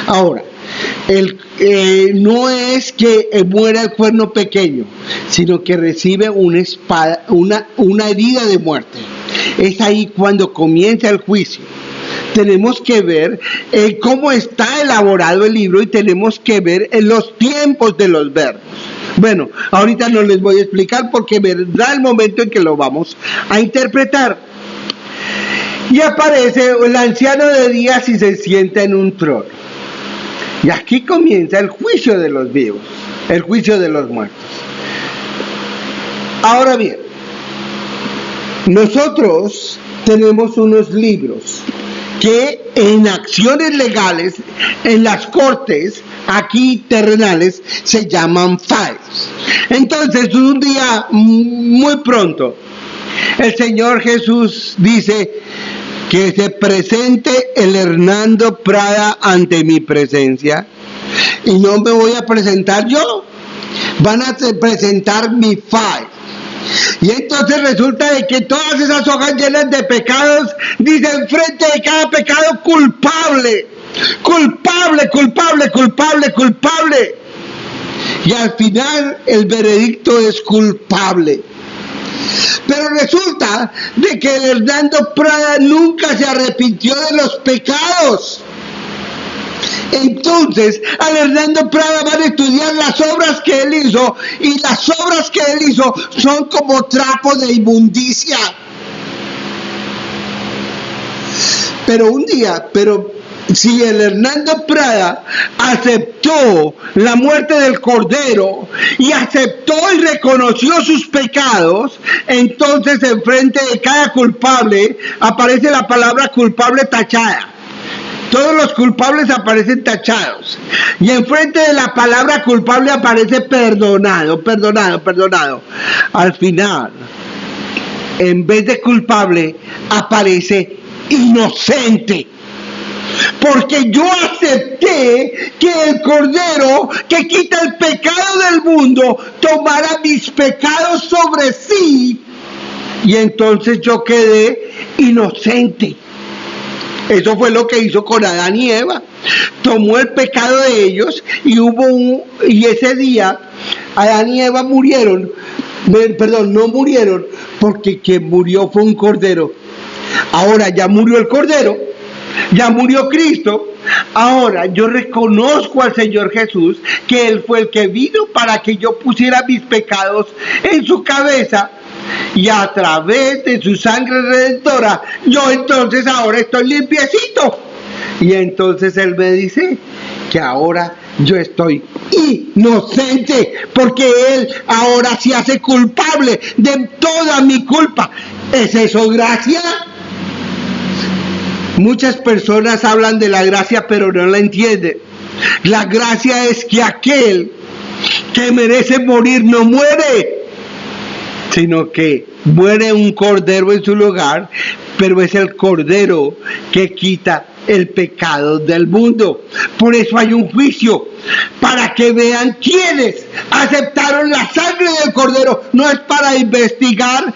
Ahora, no es que muera el cuerno pequeño, sino que recibe una herida de muerte. Es ahí cuando comienza el juicio. Tenemos que ver cómo está elaborado el libro y tenemos que ver los tiempos de los verbos. Bueno, ahorita no les voy a explicar porque vendrá el momento en que lo vamos a interpretar. Y aparece el anciano de días y se sienta en un trono. Y aquí comienza el juicio de los vivos, el juicio de los muertos. Ahora bien, nosotros tenemos unos libros que en acciones legales, en las cortes, aquí terrenales se llaman fires. Entonces, un día muy pronto, el Señor Jesús dice que se presente el Hernando Prada ante mi presencia, y no me voy a presentar yo, van a presentar mi fire. Y entonces resulta de que todas esas hojas llenas de pecados dicen frente de cada pecado culpable, culpable, culpable, culpable, culpable. Y al final el veredicto es culpable. Pero resulta de que el Hernando Prada nunca se arrepintió de los pecados. Entonces, al Hernando Prada van a estudiar las obras que él hizo, y las obras que él hizo son como trapos de inmundicia. Pero un día, si el Hernando Prada aceptó la muerte del Cordero y aceptó y reconoció sus pecados, entonces enfrente de cada culpable aparece la palabra culpable tachada. Todos los culpables aparecen tachados. Y enfrente de la palabra culpable aparece perdonado, perdonado, perdonado. Al final, en vez de culpable, aparece inocente. Porque yo acepté que el Cordero que quita el pecado del mundo tomara mis pecados sobre sí. Y entonces yo quedé inocente. Eso fue lo que hizo con Adán y Eva. Tomó el pecado de ellos y ese día Adán y Eva murieron. No murieron, porque quien murió fue un Cordero. Ahora ya murió el Cordero, ya murió Cristo. Ahora yo reconozco al Señor Jesús, que Él fue el que vino para que yo pusiera mis pecados en su cabeza. Y a través de su sangre redentora, yo entonces ahora estoy limpiecito. Y entonces Él me dice que ahora yo estoy inocente, porque Él ahora se hace culpable de toda mi culpa. ¿Es eso gracia? Muchas personas hablan de la gracia, pero no la entienden. La gracia es que aquel que merece morir no muere, sino que muere un Cordero en su lugar, pero es el Cordero que quita el pecado del mundo. Por eso hay un juicio, para que vean quiénes aceptaron la sangre del Cordero. No es para investigar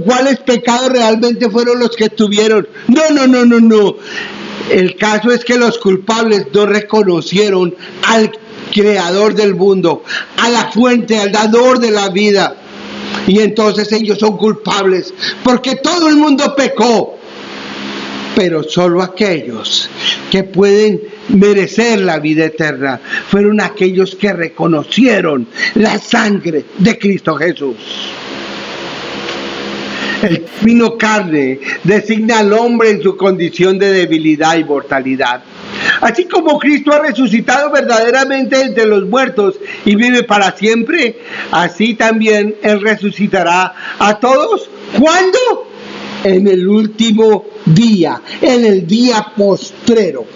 cuáles pecados realmente fueron los que tuvieron. No. El caso es que los culpables no reconocieron al Creador del mundo, a la fuente, al dador de la vida. Y entonces ellos son culpables, porque todo el mundo pecó. Pero solo aquellos que pueden merecer la vida eterna fueron aquellos que reconocieron la sangre de Cristo Jesús. El término carne designa al hombre en su condición de debilidad y mortalidad. Así como Cristo ha resucitado verdaderamente entre los muertos y vive para siempre, así también Él resucitará a todos. ¿Cuándo? En el último día, en el día postrero.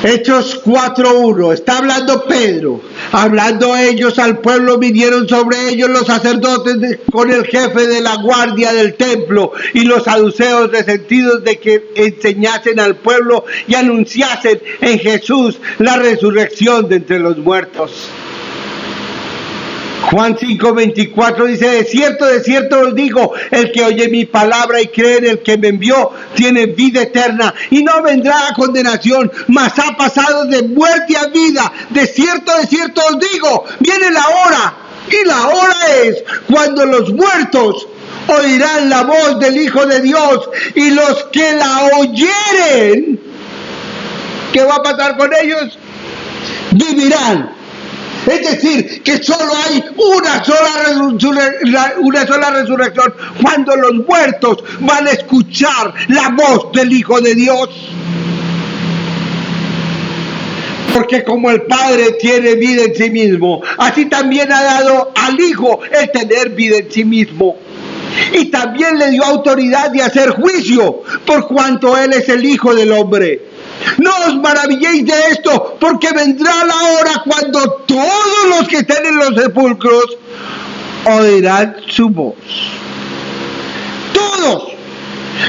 Hechos 4:1, está hablando Pedro, hablando ellos al pueblo, vinieron sobre ellos los sacerdotes con el jefe de la guardia del templo y los saduceos, resentidos de que enseñasen al pueblo y anunciasen en Jesús la resurrección de entre los muertos. Juan 5:24 dice: de cierto os digo, el que oye mi palabra y cree en el que me envió, tiene vida eterna, y no vendrá a condenación, mas ha pasado de muerte a vida. De cierto os digo, viene la hora, y la hora es cuando los muertos oirán la voz del Hijo de Dios, y los que la oyeren, ¿qué va a pasar con ellos? Vivirán. Es decir, que solo hay una sola resurrección, cuando los muertos van a escuchar la voz del Hijo de Dios. Porque como el Padre tiene vida en sí mismo, así también ha dado al Hijo el tener vida en sí mismo. Y también le dio autoridad de hacer juicio, por cuanto Él es el Hijo del Hombre. No os maravilléis de esto, porque vendrá la hora cuando todos los que estén en los sepulcros oirán su voz. Todos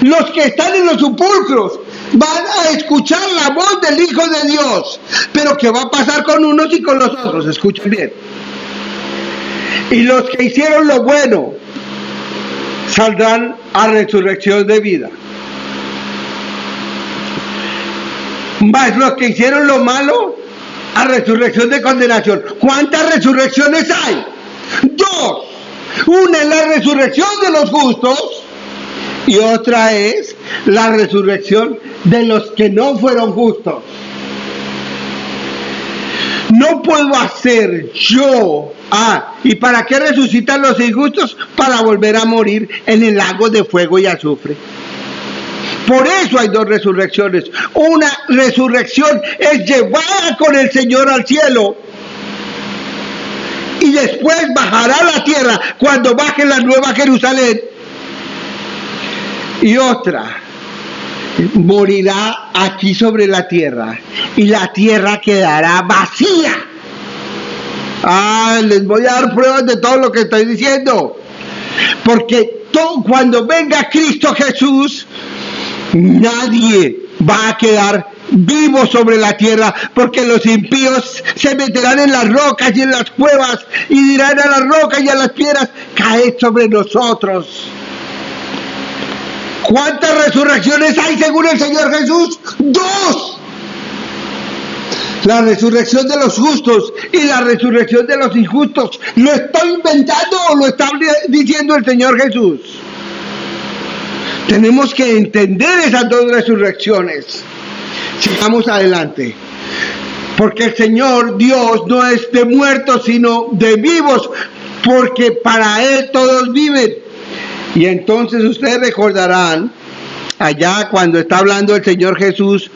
los que están en los sepulcros van a escuchar la voz del Hijo de Dios. Pero ¿qué va a pasar con unos y con los otros? Escuchen bien. Y los que hicieron lo bueno saldrán a resurrección de vida. Mas los que hicieron lo malo a resurrección de condenación. ¿Cuántas resurrecciones hay? 2. Una es la resurrección de los justos y otra es la resurrección de los que no fueron justos. No puedo hacer yo. ¿Y para qué resucitan los injustos? Para volver a morir en el lago de fuego y azufre. Por eso hay 2 resurrecciones. Una resurrección es llevada con el Señor al cielo y después bajará a la tierra cuando baje la nueva Jerusalén. Y otra, morirá aquí sobre la tierra y la tierra quedará vacía. Les voy a dar pruebas de todo lo que estoy diciendo. Porque cuando venga Cristo Jesús, nadie va a quedar vivo sobre la tierra, porque los impíos se meterán en las rocas y en las cuevas y dirán a las rocas y a las piedras: caed sobre nosotros. ¿Cuántas resurrecciones hay según el Señor Jesús? 2. La resurrección de los justos y la resurrección de los injustos. ¿Lo estoy inventando o lo está diciendo el Señor Jesús? Tenemos que entender esas 2 resurrecciones. Sigamos adelante. Porque el Señor Dios no es de muertos, sino de vivos, porque para Él todos viven. Y entonces ustedes recordarán, allá cuando está hablando el Señor Jesús,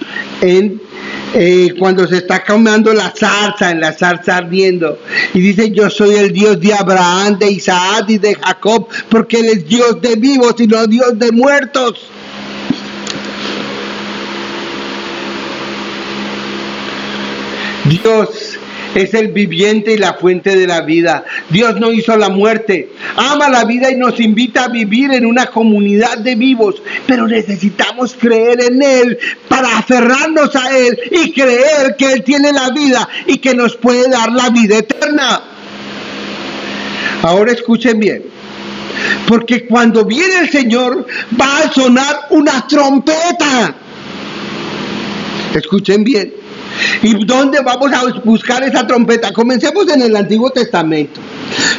cuando se está quemando la zarza ardiendo, y dice: yo soy el Dios de Abraham, de Isaac y de Jacob, porque Él es Dios de vivos y no Dios de muertos. Dios es el viviente y la fuente de la vida. Dios no hizo la muerte, ama la vida y nos invita a vivir en una comunidad de vivos, pero necesitamos creer en Él para aferrarnos a Él y creer que Él tiene la vida y que nos puede dar la vida eterna. Ahora escuchen bien, porque cuando viene el Señor va a sonar una trompeta. Escuchen bien. ¿Y dónde vamos a buscar esa trompeta? Comencemos en el Antiguo Testamento,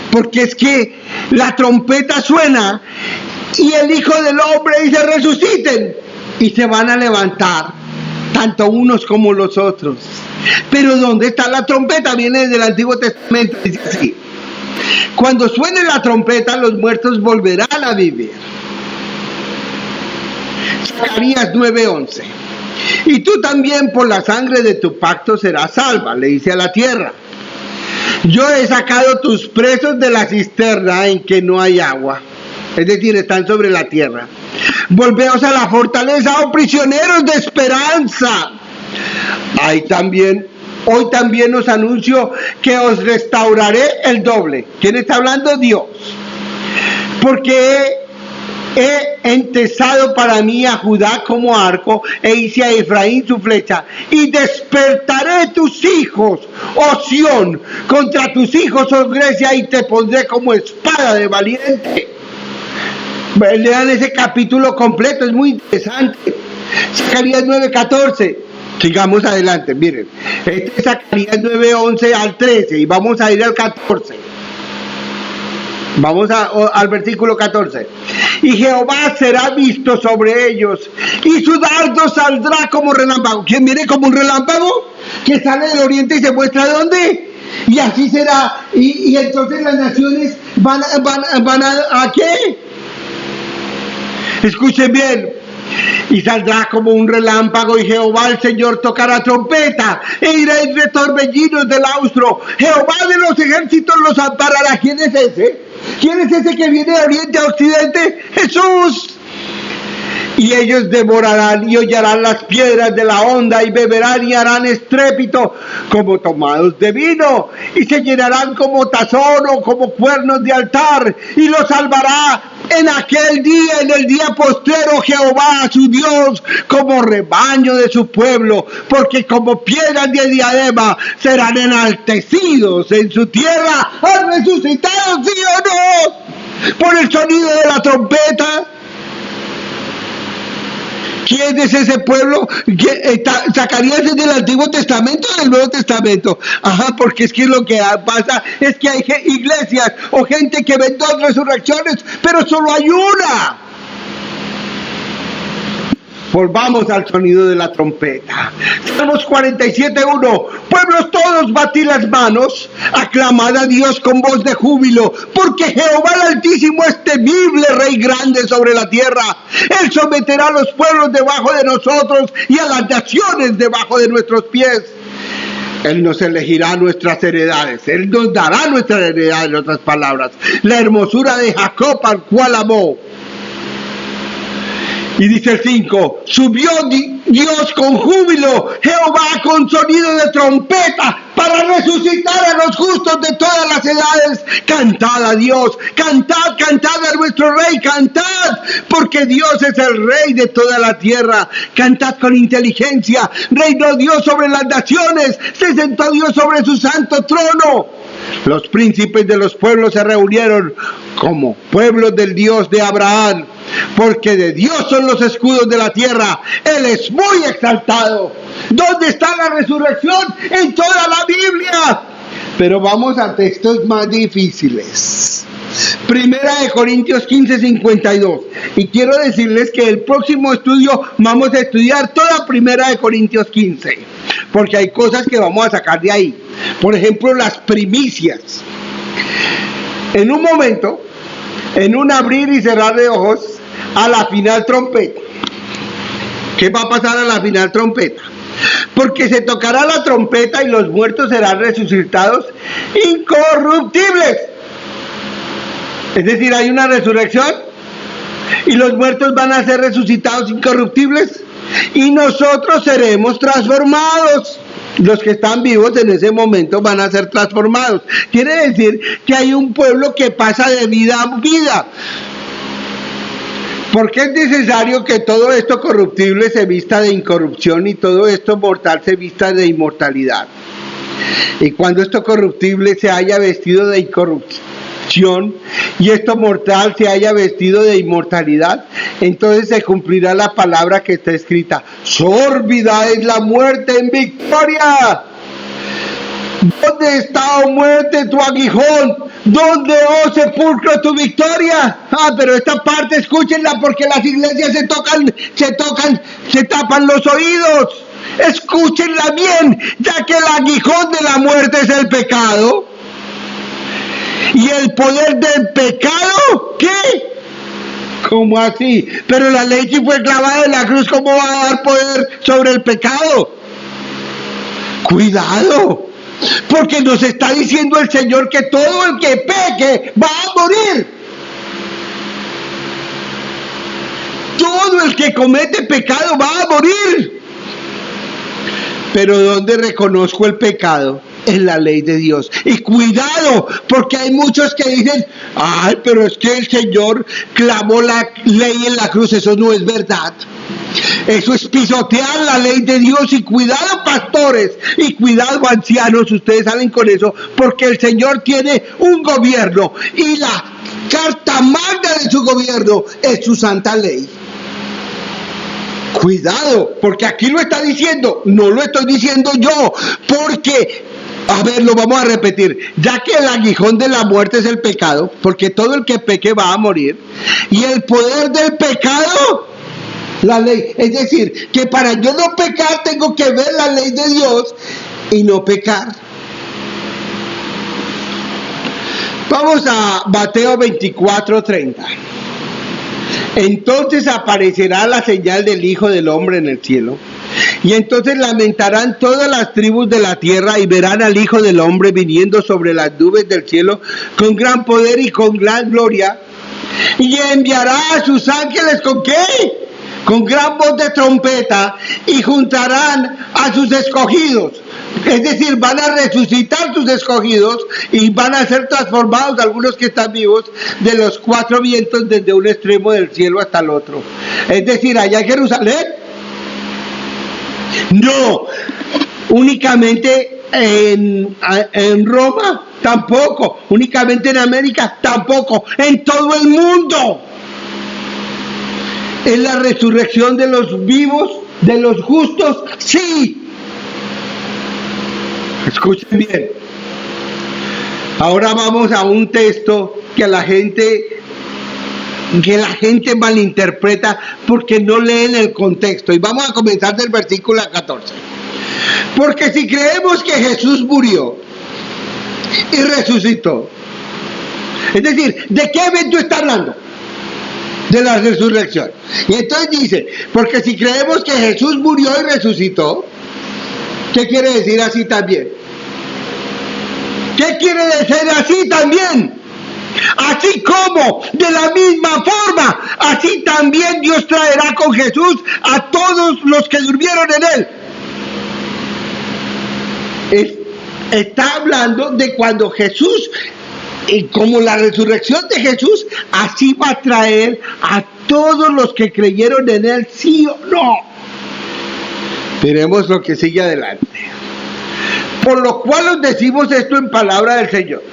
porque es que la trompeta suena y el Hijo del Hombre dice: resuciten, y se van a levantar, tanto unos como los otros. Pero ¿dónde está la trompeta? Viene del Antiguo Testamento, dice así: cuando suene la trompeta, los muertos volverán a vivir. Zacarías 9:11. Y tú también por la sangre de tu pacto serás salva, le dice a la tierra. Yo he sacado tus presos de la cisterna en que no hay agua. Es decir, están sobre la tierra. Volveos a la fortaleza, oh prisioneros de esperanza. Hoy también os anuncio que os restauraré el doble. ¿Quién está hablando? Dios. Porque he entesado para mí a Judá como arco, e hice a Efraín su flecha, y despertaré tus hijos, oh Sión, contra tus hijos, oh Grecia, y te pondré como espada de valiente. Lean ese capítulo completo, es muy interesante. Zacarías 9:14. Sigamos adelante, miren. Este es Zacarías 9:11 al 13, y vamos a ir al 14. Vamos al versículo 14. Y Jehová será visto sobre ellos, y su dardo saldrá como relámpago. ¿Quién viene como un relámpago? Que sale del oriente y se muestra dónde. Y así será. Y entonces las naciones van a ¿qué? Escuchen bien. Y saldrá como un relámpago, y Jehová el Señor tocará trompeta, e irá entre torbellinos del austro. Jehová de los ejércitos los amparará. ¿Quién es ese? ¿Quién es ese que viene de oriente a occidente? Jesús. Y ellos devorarán y hollarán las piedras de la honda y beberán y harán estrépito como tomados de vino y se llenarán como tazón o como cuernos de altar y los salvará en aquel día, en el día postrero, Jehová su Dios como rebaño de su pueblo, porque como piedras de diadema serán enaltecidos en su tierra. ¿Han resucitado, sí o no? Por el sonido de la trompeta. ¿Quién es ese pueblo? ¿Zacarías es del Antiguo Testamento o del Nuevo Testamento? Ajá, porque es que lo que pasa es que hay iglesias o gente que ven dos resurrecciones, pero solo hay una. Volvamos al sonido de la trompeta. Salmos 47:1. Pueblos todos, batid las manos, aclamad a Dios con voz de júbilo, porque Jehová el Altísimo es temible, Rey grande sobre la tierra. Él someterá a los pueblos debajo de nosotros y a las naciones debajo de nuestros pies. Él nos elegirá nuestras heredades, Él nos dará nuestras heredades, en otras palabras, la hermosura de Jacob al cual amó. Y dice el 5, subió Dios con júbilo, Jehová con sonido de trompeta, para resucitar a los justos de todas las edades. Cantad a Dios, cantad, cantad a nuestro Rey, cantad, porque Dios es el Rey de toda la tierra. Cantad con inteligencia, reinó Dios sobre las naciones, se sentó Dios sobre su santo trono. Los príncipes de los pueblos se reunieron como pueblos del Dios de Abraham, porque de Dios son los escudos de la tierra. Él es muy exaltado. ¿Dónde está la resurrección? En toda la Biblia. Pero vamos a textos más difíciles. Primera de Corintios 15:52. Y quiero decirles que el próximo estudio vamos a estudiar toda Primera de Corintios 15, porque hay cosas que vamos a sacar de ahí. Por ejemplo, las primicias. En un momento, en un abrir y cerrar de ojos, a la final trompeta. ¿Qué va a pasar a la final trompeta? Porque se tocará la trompeta y los muertos serán resucitados incorruptibles. Es decir, hay una resurrección y los muertos van a ser resucitados incorruptibles y nosotros seremos transformados. Los que están vivos en ese momento van a ser transformados. Quiere decir que hay un pueblo que pasa de vida a vida. Porque es necesario que todo esto corruptible se vista de incorrupción y todo esto mortal se vista de inmortalidad. Y cuando esto corruptible se haya vestido de incorrupción y esto mortal se haya vestido de inmortalidad, entonces se cumplirá la palabra que está escrita: sórbida es la muerte en victoria. ¿Dónde está, oh muerte, tu aguijón? ¿Dónde, oh sepulcro, tu victoria? Pero esta parte escúchenla, porque las iglesias se tapan los oídos. Escúchenla bien, ya que el aguijón de la muerte es el pecado. ¿Y el poder del pecado? ¿Qué? ¿Cómo así? Pero la ley sí fue clavada en la cruz, ¿cómo va a dar poder sobre el pecado? Cuidado. Porque nos está diciendo el Señor que todo el que peque va a morir. Todo el que comete pecado va a morir. Pero ¿dónde reconozco el pecado? En la ley de Dios. Y cuidado, porque hay muchos que dicen: ay, pero es que el Señor clavó la ley en la cruz. Eso no es verdad. Eso es pisotear la ley de Dios. Y cuidado, pastores, y cuidado, ancianos, ustedes salen con eso, porque el Señor tiene un gobierno y la carta magna de su gobierno es su santa ley. Cuidado, porque aquí lo está diciendo, no lo estoy diciendo yo, porque, a ver, lo vamos a repetir, ya que el aguijón de la muerte es el pecado, porque todo el que peque va a morir, y el poder del pecado, la ley. Es decir, que para yo no pecar tengo que ver la ley de Dios y no pecar. Vamos a Mateo 24:30. Entonces aparecerá la señal del Hijo del Hombre en el cielo, y entonces lamentarán todas las tribus de la tierra y verán al Hijo del Hombre viniendo sobre las nubes del cielo con gran poder y con gran gloria, y enviará a sus ángeles ¿con qué? con gran voz de trompeta y juntarán a sus escogidos. Es decir, van a resucitar sus escogidos y van a ser transformados algunos que están vivos de los cuatro vientos desde un extremo del cielo hasta el otro. Es decir, allá en Jerusalén, no, únicamente en Roma, tampoco, únicamente en América, tampoco, en todo el mundo. ¿Es la resurrección de los vivos, de los justos? Sí. Escuchen bien. Ahora vamos a un texto que la gente malinterpreta porque no leen el contexto. Y vamos a comenzar del versículo 14. Porque si creemos que Jesús murió y resucitó, es decir, ¿de qué evento está hablando? De la resurrección. Y entonces dice, porque si creemos que Jesús murió y resucitó, ¿qué quiere decir así también? ¿Qué quiere decir así también? Así como, de la misma forma, así también Dios traerá con Jesús a todos los que durmieron en Él. Está hablando de cuando Jesús, como la resurrección de Jesús, así va a traer a todos los que creyeron en Él, sí o no. Veremos lo que sigue adelante. Por lo cual os decimos esto en palabra del Señor,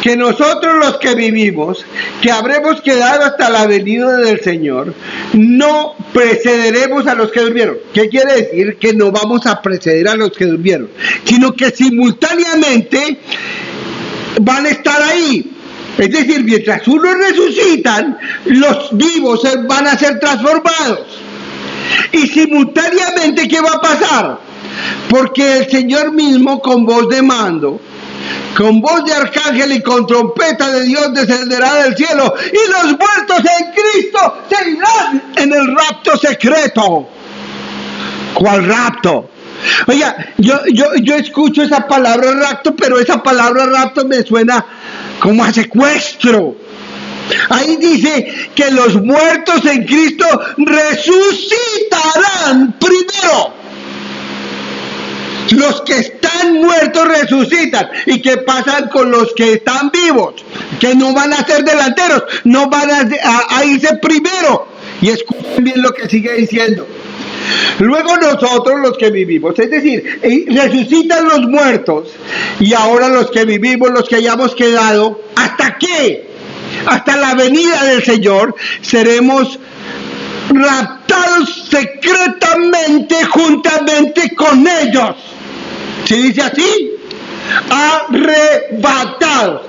que nosotros los que vivimos, que habremos quedado hasta la venida del Señor, no precederemos a los que durmieron. ¿Qué quiere decir? Que no vamos a preceder a los que durmieron, sino que simultáneamente van a estar ahí. Es decir, mientras unos resucitan, los vivos van a ser transformados. Y simultáneamente, ¿qué va a pasar? Porque el Señor mismo, con voz de mando, con voz de arcángel y con trompeta de Dios, descenderá del cielo, y los muertos en Cristo se irán en el rapto secreto. ¿Cuál rapto? Oiga, yo escucho esa palabra rapto, pero esa palabra rapto me suena como a secuestro. Ahí dice que los muertos en Cristo resucitarán primero. Los que están muertos resucitan. ¿Y qué pasa con los que están vivos? Que no van a ser delanteros, no van a irse primero. Y escuchen bien lo que sigue diciendo. Luego nosotros los que vivimos, es decir, resucitan los muertos, y ahora los que vivimos, los que hayamos quedado, ¿hasta qué? Hasta la venida del Señor, seremos raptados secretamente juntamente con ellos. ¿Se dice así? Arrebatados.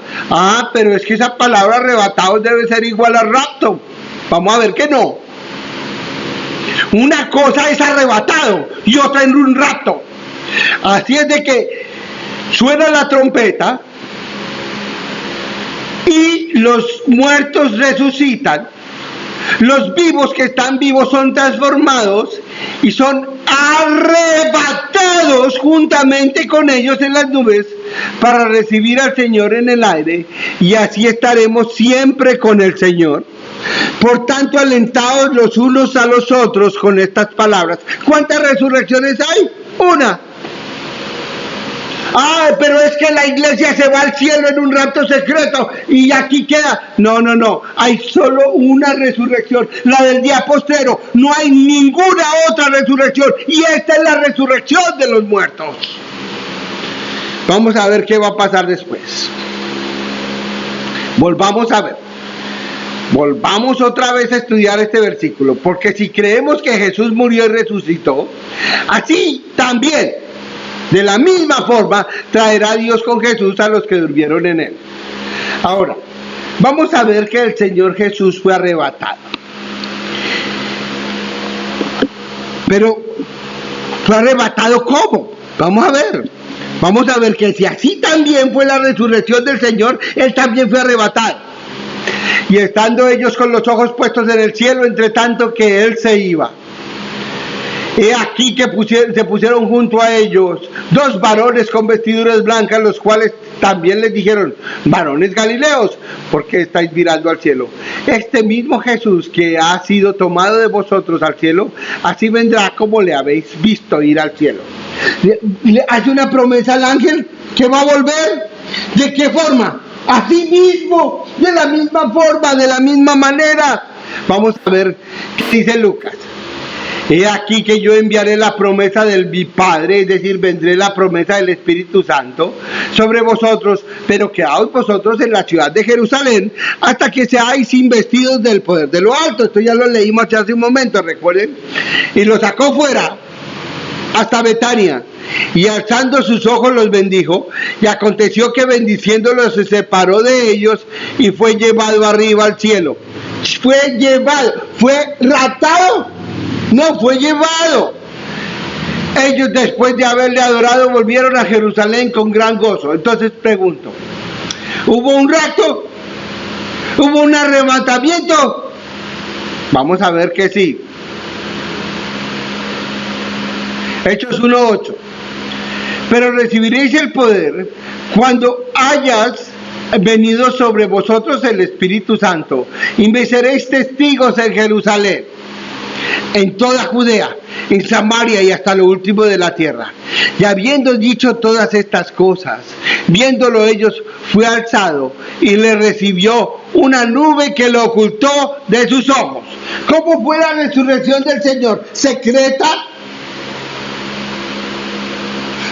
Pero es que esa palabra arrebatados debe ser igual a rapto. Vamos a ver que no. Una cosa es arrebatado y otra en un rapto. Así es de que suena la trompeta y los muertos resucitan. Los vivos que están vivos son transformados y son arrebatados juntamente con ellos en las nubes para recibir al Señor en el aire, y así estaremos siempre con el Señor. Por tanto, alentados los unos a los otros con estas palabras. ¿Cuántas resurrecciones hay? Una. Pero es que la iglesia se va al cielo en un rapto secreto y aquí queda. No. Hay solo una resurrección, la del día postrero. No hay ninguna otra resurrección. Y esta es la resurrección de los muertos. Vamos a ver qué va a pasar después. Volvamos otra vez a estudiar este versículo. Porque si creemos que Jesús murió y resucitó, así también, de la misma forma, traerá Dios con Jesús a los que durmieron en Él. Ahora, vamos a ver que el Señor Jesús fue arrebatado. Pero, ¿fue arrebatado cómo? Vamos a ver que si así también fue la resurrección del Señor, Él también fue arrebatado. Y estando ellos con los ojos puestos en el cielo, entre tanto que Él se iba, he aquí que se pusieron junto a ellos 2 varones con vestiduras blancas, los cuales también les dijeron: varones galileos, ¿por qué estáis mirando al cielo? Este mismo Jesús que ha sido tomado de vosotros al cielo, así vendrá como le habéis visto ir al cielo. Le hace una promesa al ángel que va a volver. ¿De qué forma? Así mismo, de la misma forma, de la misma manera. Vamos a ver qué dice Lucas. He aquí que yo enviaré la promesa del mi Padre, es decir, vendré la promesa del Espíritu Santo sobre vosotros, pero quedaos vosotros en la ciudad de Jerusalén hasta que seáis investidos del poder de lo alto. Esto ya lo leímos hace un momento, recuerden. Y lo sacó fuera hasta Betania, y alzando sus ojos los bendijo, y aconteció que bendiciéndolos se separó de ellos y fue llevado arriba al cielo. Fue llevado, fue raptado, no fue llevado. Ellos, después de haberle adorado, volvieron a Jerusalén con gran gozo. Entonces pregunto, ¿hubo un rapto? ¿Hubo un arrebatamiento? Vamos a ver que sí. Hechos 1:8. Pero recibiréis el poder cuando hayas venido sobre vosotros el Espíritu Santo, y me seréis testigos en Jerusalén, en toda Judea, en Samaria y hasta lo último de la tierra. Y habiendo dicho todas estas cosas, viéndolo ellos, fue alzado y le recibió una nube que lo ocultó de sus ojos. ¿Cómo fue la resurrección del Señor? ¿Secreta?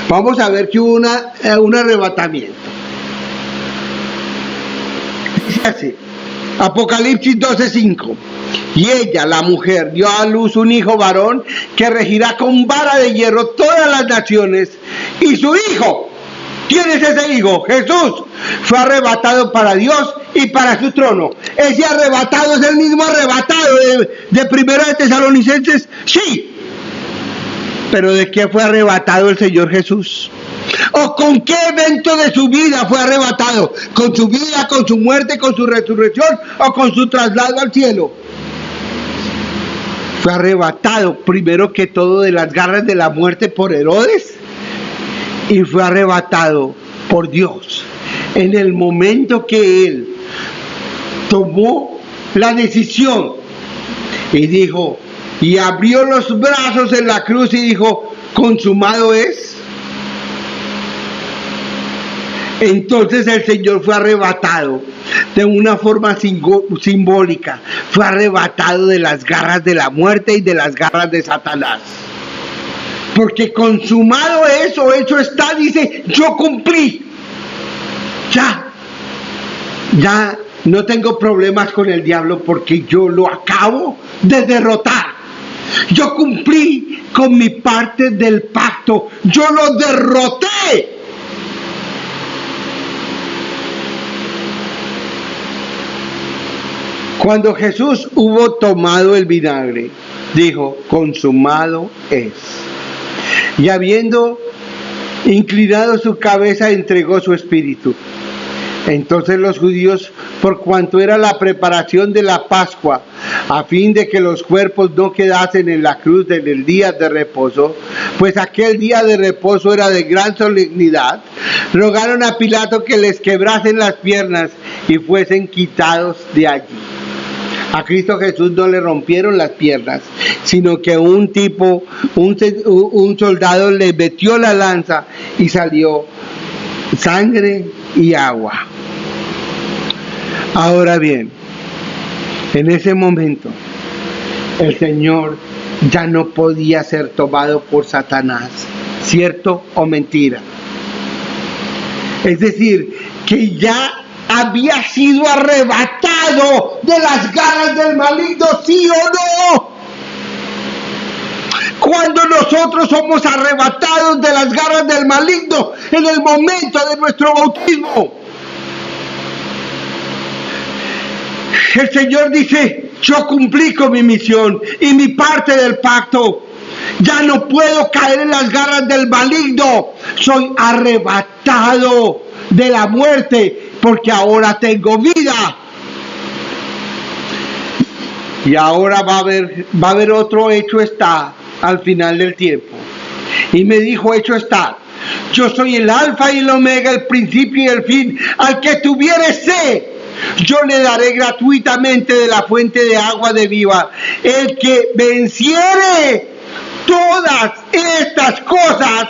Vamos a ver que hubo un arrebatamiento. Dice así, Apocalipsis 12:5. Y ella, la mujer, dio a luz un hijo varón que regirá con vara de hierro todas las naciones. Y su hijo, ¿quién es ese hijo? Jesús, fue arrebatado para Dios y para su trono. Ese arrebatado es el mismo arrebatado de Primera de Tesalonicenses, sí. Pero ¿de qué fue arrebatado el Señor Jesús? ¿O con qué evento de su vida fue arrebatado? ¿Con su vida, con su muerte, con su resurrección o con su traslado al cielo? Fue arrebatado primero que todo de las garras de la muerte por Herodes, y fue arrebatado por Dios en el momento que él tomó la decisión y dijo, y abrió los brazos en la cruz y dijo, consumado es. Entonces el Señor fue arrebatado de una forma simbólica, fue arrebatado de las garras de la muerte y de las garras de Satanás. Porque consumado es, o hecho está, dice, yo cumplí. Ya no tengo problemas con el diablo porque yo lo acabo de derrotar. Yo cumplí con mi parte del pacto. Yo lo derroté. Cuando Jesús hubo tomado el vinagre, dijo, consumado es. Y habiendo inclinado su cabeza, entregó su espíritu. Entonces los judíos, por cuanto era la preparación de la Pascua, a fin de que los cuerpos no quedasen en la cruz en el día de reposo, pues aquel día de reposo era de gran solemnidad, rogaron a Pilato que les quebrasen las piernas y fuesen quitados de allí. A Cristo Jesús no le rompieron las piernas, sino que un soldado le metió la lanza y salió sangre y agua. Ahora bien, en ese momento, el Señor ya no podía ser tomado por Satanás, ¿cierto o mentira? Es decir, que ya había sido arrebatado de las garras del maligno, ¿sí o no? Cuando nosotros somos arrebatados de las garras del maligno, en el momento de nuestro bautismo, el Señor dice, yo cumplí con mi misión y mi parte del pacto. Ya no puedo caer en las garras del maligno. Soy arrebatado de la muerte porque ahora tengo vida. Y ahora va a haber otro hecho está al final del tiempo. Y me dijo, hecho está. Yo soy el alfa y el omega, el principio y el fin. Al que tuviere sed, yo le daré gratuitamente de la fuente de agua de vida. El que venciere todas estas cosas,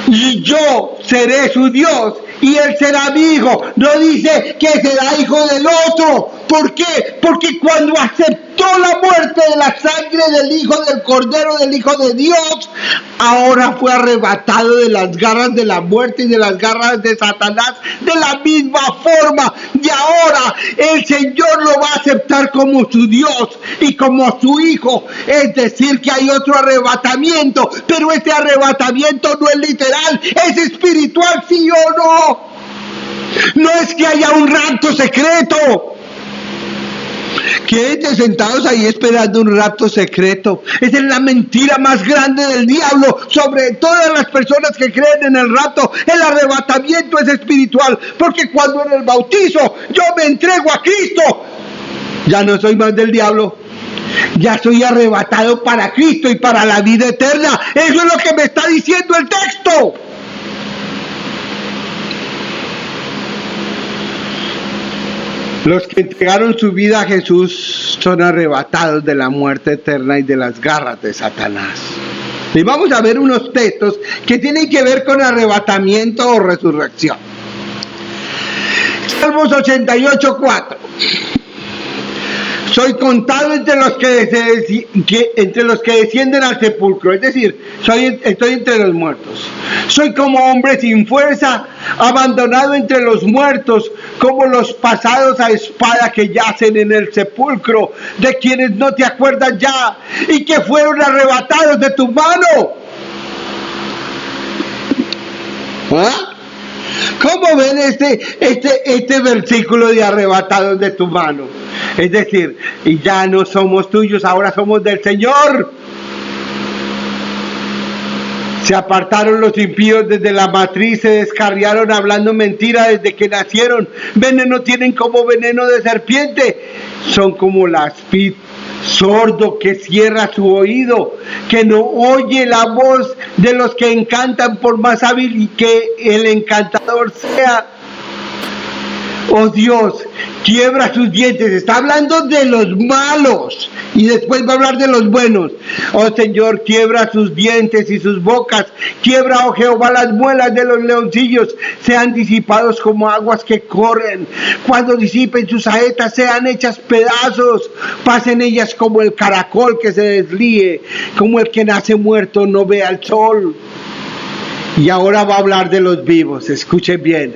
y yo seré su Dios y él será mi hijo. No dice que será hijo del otro. ¿Por qué? Porque cuando aceptó la muerte de la sangre del Hijo del Cordero, del Hijo de Dios, ahora fue arrebatado de las garras de la muerte y de las garras de Satanás de la misma forma. Y ahora el Señor lo va a aceptar como su Dios y como su Hijo. Es decir, que hay otro arrebatamiento, pero este arrebatamiento no es literal, es espiritual, ¿sí o no? No es que haya un rapto secreto. Quédense sentados ahí esperando un rapto secreto. Esa es la mentira más grande del diablo sobre todas las personas que creen en el rapto. El arrebatamiento es espiritual, porque cuando en el bautizo yo me entrego a Cristo, ya no soy más del diablo. Ya soy arrebatado para Cristo y para la vida eterna. Eso es lo que me está diciendo el texto. Los que entregaron su vida a Jesús son arrebatados de la muerte eterna y de las garras de Satanás. Y vamos a ver unos textos que tienen que ver con arrebatamiento o resurrección. Salmos 88:4. Soy contado entre los que descienden al sepulcro, es decir, estoy entre los muertos. Soy como hombre sin fuerza, abandonado entre los muertos, como los pasados a espada que yacen en el sepulcro, de quienes no te acuerdas ya y que fueron arrebatados de tu mano. ¿Ah? ¿Cómo ven este versículo de arrebatados de tu mano? Es decir, y ya no somos tuyos, ahora somos del Señor. Se apartaron los impíos desde la matriz, se descarriaron hablando mentira desde que nacieron. Veneno tienen como veneno de serpiente, son como la aspid, sordo que cierra su oído, que no oye la voz de los que encantan por más hábil que el encantador sea. Oh Dios, quiebra sus dientes. Está hablando de los malos y después va a hablar de los buenos. Oh Señor, quiebra sus dientes y sus bocas. Quiebra, oh Jehová, las muelas de los leoncillos. Sean disipados como aguas que corren. Cuando disipen sus saetas, sean hechas pedazos. Pasen ellas como el caracol que se deslíe, como el que nace muerto no ve al sol. Y ahora va a hablar de los vivos, escuchen bien.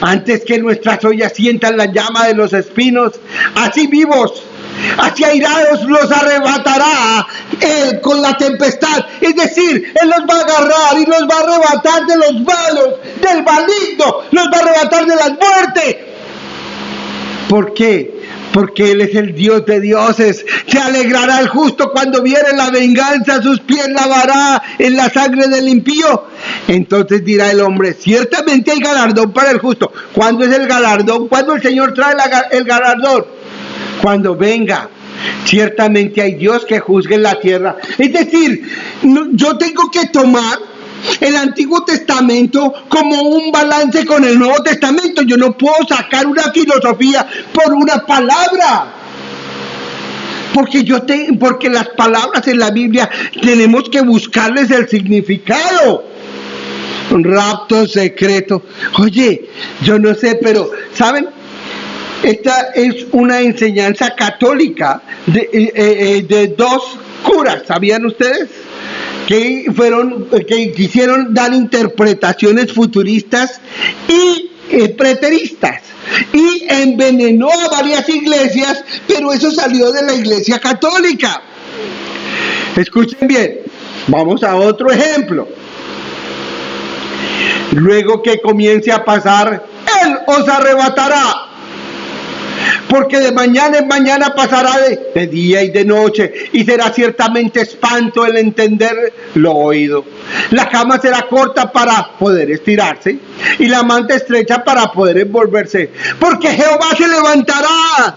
Antes que nuestras ollas sientan la llama de los espinos, así vivos, así airados los arrebatará Él con la tempestad. Es decir, Él los va a agarrar y los va a arrebatar de los malos, del maligno, los va a arrebatar de la muerte. ¿Por qué? Porque Él es el Dios de dioses. Se alegrará el justo cuando viere la venganza, sus pies lavará en la sangre del impío. Entonces dirá el hombre, ciertamente hay galardón para el justo. ¿Cuándo es el galardón? ¿Cuándo el Señor trae el galardón? Cuando venga. Ciertamente hay Dios que juzgue en la tierra. Es decir, yo tengo que tomar el Antiguo Testamento como un balance con el Nuevo Testamento. Yo no puedo sacar una filosofía por una palabra, porque las palabras en la Biblia tenemos que buscarles el significado. Un rapto secreto. Oye, yo no sé, pero ¿saben? Esta es una enseñanza católica de dos curas, ¿sabían ustedes? Que quisieron dar interpretaciones futuristas y preteristas, y envenenó a varias iglesias, pero eso salió de la Iglesia Católica. Escuchen bien, vamos a otro ejemplo. Luego que comience a pasar, Él os arrebatará. Porque de mañana en mañana pasará de día y de noche, y será ciertamente espanto el entender lo oído. La cama será corta para poder estirarse, y la manta estrecha para poder envolverse. Porque Jehová se levantará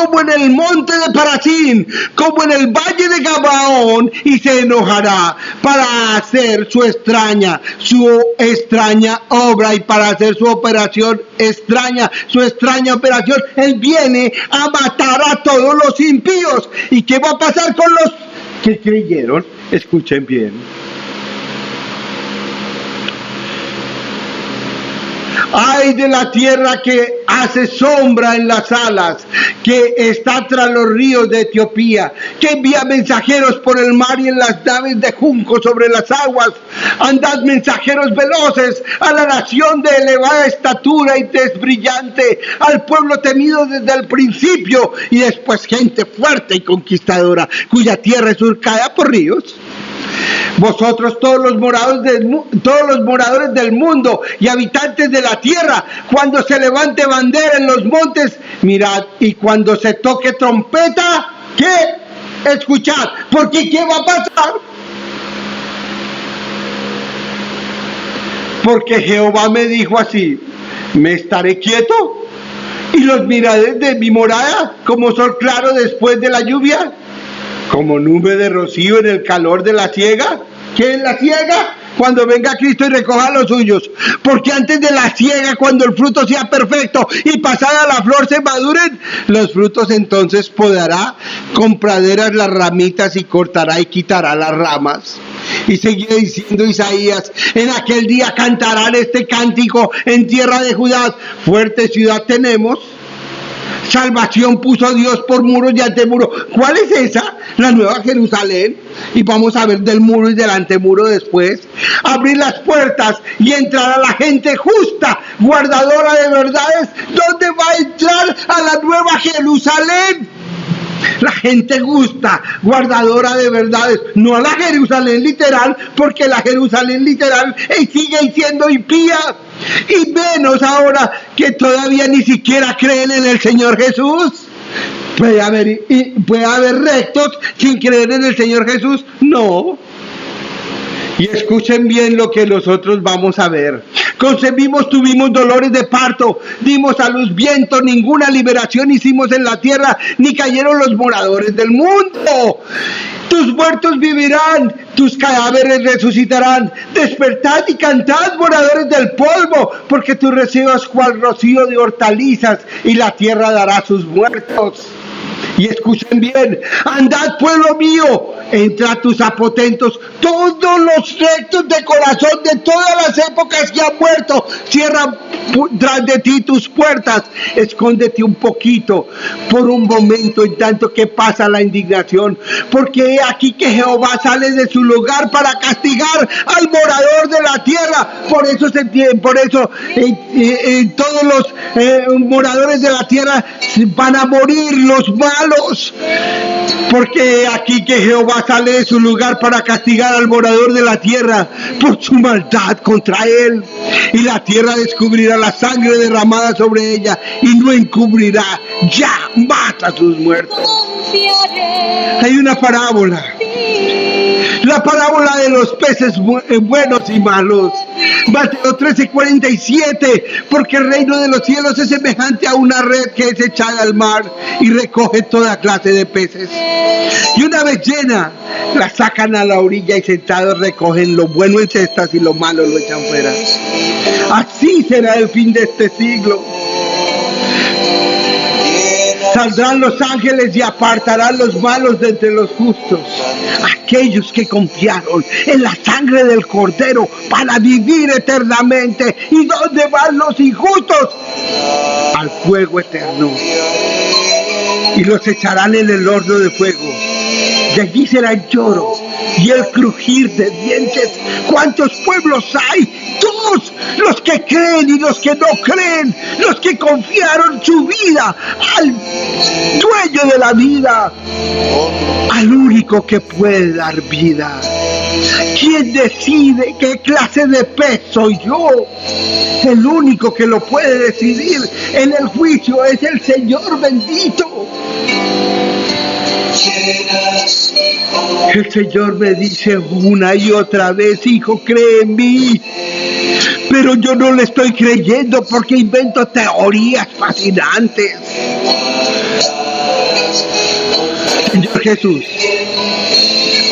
como en el monte de Parasín, como en el valle de Gabaón, y se enojará para hacer su extraña obra y para hacer su extraña operación. Él viene a matar a todos los impíos. ¿Y qué va a pasar con los que creyeron? Escuchen bien. Ay de la tierra que hace sombra en las alas, que está tras los ríos de Etiopía, que envía mensajeros por el mar y en las naves de junco sobre las aguas. Andad mensajeros veloces a la nación de elevada estatura y tez brillante, al pueblo temido desde el principio, y después gente fuerte y conquistadora, cuya tierra es surcada por ríos. Vosotros todos los moradores del mundo y habitantes de la tierra, cuando se levante bandera en los montes, mirad, y cuando se toque trompeta, ¿qué? Escuchad, porque ¿qué va a pasar? Porque Jehová me dijo así: me estaré quieto y los miraré de mi morada como sol claro después de la lluvia, como nube de rocío en el calor de la siega. ¿Qué es la siega? Cuando venga Cristo y recoja los suyos. Porque antes de la siega, cuando el fruto sea perfecto y pasada la flor se maduren, los frutos entonces podará con praderas las ramitas y cortará y quitará las ramas. Y seguía diciendo Isaías: en aquel día cantarán este cántico en tierra de Judá: fuerte ciudad tenemos, salvación puso Dios por muros y antemuro. ¿Cuál es esa? La Nueva Jerusalén. Y vamos a ver del muro y del antemuro después. Abrir las puertas y entrará la gente justa, guardadora de verdades. ¿Dónde va a entrar a la Nueva Jerusalén? La gente justa, guardadora de verdades, no a la Jerusalén literal, porque la Jerusalén literal sigue siendo impía. Y menos ahora que todavía ni siquiera creen en el Señor Jesús. ¿Puede haber rectos sin creer en el Señor Jesús? No. Y escuchen bien lo que nosotros vamos a ver. Concebimos, tuvimos dolores de parto, dimos a luz viento, ninguna liberación hicimos en la tierra, ni cayeron los moradores del mundo. Tus muertos vivirán, tus cadáveres resucitarán. Despertad y cantad, moradores del polvo, porque tú recibas cual rocío de hortalizas, y la tierra dará sus muertos. Y escuchen bien: andad, pueblo mío, entra a tus aposentos, todos los rectos de corazón de todas las épocas que han muerto, cierra tras de ti tus puertas, escóndete un poquito por un momento en tanto que pasa la indignación, porque he aquí que Jehová sale de su lugar para castigar al morador de la tierra. Por eso todos los moradores de la tierra van a morir, los malos, porque aquí que Jehová sale de su lugar para castigar al morador de la tierra por su maldad contra él, y la tierra descubrirá la sangre derramada sobre ella y no encubrirá ya más a sus muertos. Hay una parábola, la parábola de los peces buenos y malos. Mateo 13:47, porque el reino de los cielos es semejante a una red que es echada al mar y recoge toda clase de peces. Y una vez llena, la sacan a la orilla y sentados recogen lo bueno en cestas y lo malo lo echan fuera. Así será el fin de este siglo. Saldrán los ángeles y apartarán los malos de entre los justos. Aquellos que confiaron en la sangre del Cordero para vivir eternamente. ¿Y dónde van los injustos? Al fuego eterno. Y los echarán en el horno de fuego. De allí será el lloro y el crujir de dientes. ¿Cuántos pueblos hay? Todos los que creen y los que no creen, los que confiaron su vida al dueño de la vida, al único que puede dar vida. ¿Quién decide qué clase de pez soy yo? El único que lo puede decidir en el juicio es el Señor bendito. El Señor me dice una y otra vez: hijo, cree en mí. Pero yo no le estoy creyendo porque invento teorías fascinantes. Jesús,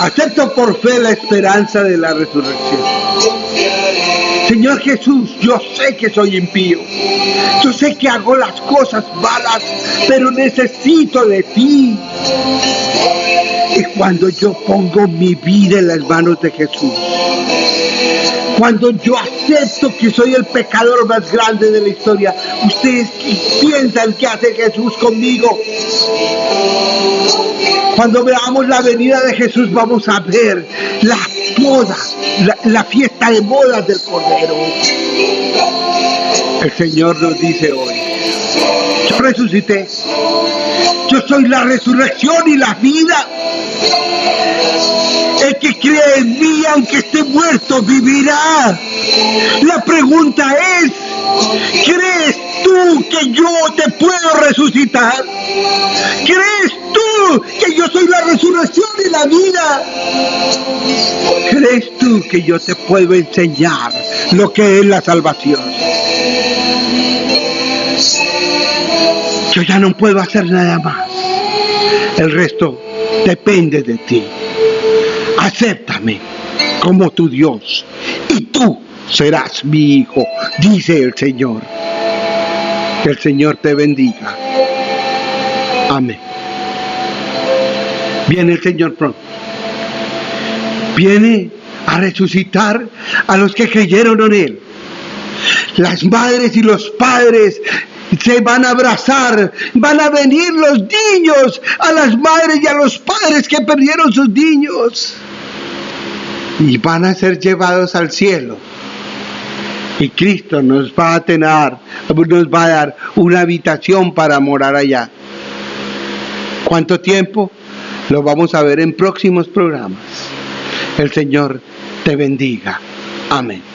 acepto por fe la esperanza de la resurrección. Señor Jesús, yo sé que soy impío, yo sé que hago las cosas malas, pero necesito de ti. Y cuando yo pongo mi vida en las manos de Jesús, cuando yo acepto que soy el pecador más grande de la historia, ¿ustedes piensan que hace Jesús conmigo? Cuando veamos la venida de Jesús, vamos a ver la boda, la fiesta de bodas del Cordero. El Señor nos dice hoy: yo resucité, yo soy la resurrección y la vida. El que cree en mí, aunque esté muerto, vivirá. La pregunta es: ¿crees tú que yo te puedo resucitar? ¿Crees tú que yo soy la resurrección y la vida? ¿Crees tú que yo te puedo enseñar lo que es la salvación? Yo ya no puedo hacer nada más. El resto depende de ti. Acéptame como tu Dios y tú serás mi hijo, dice el Señor. Que el Señor te bendiga. Amén. Viene el Señor pronto. Viene a resucitar a los que creyeron en Él. Las madres y los padres se van a abrazar, van a venir los niños a las madres y a los padres que perdieron sus niños y van a ser llevados al cielo. Y Cristo nos va a dar una habitación para morar allá. ¿Cuánto tiempo? Lo vamos a ver en próximos programas. El Señor te bendiga. Amén.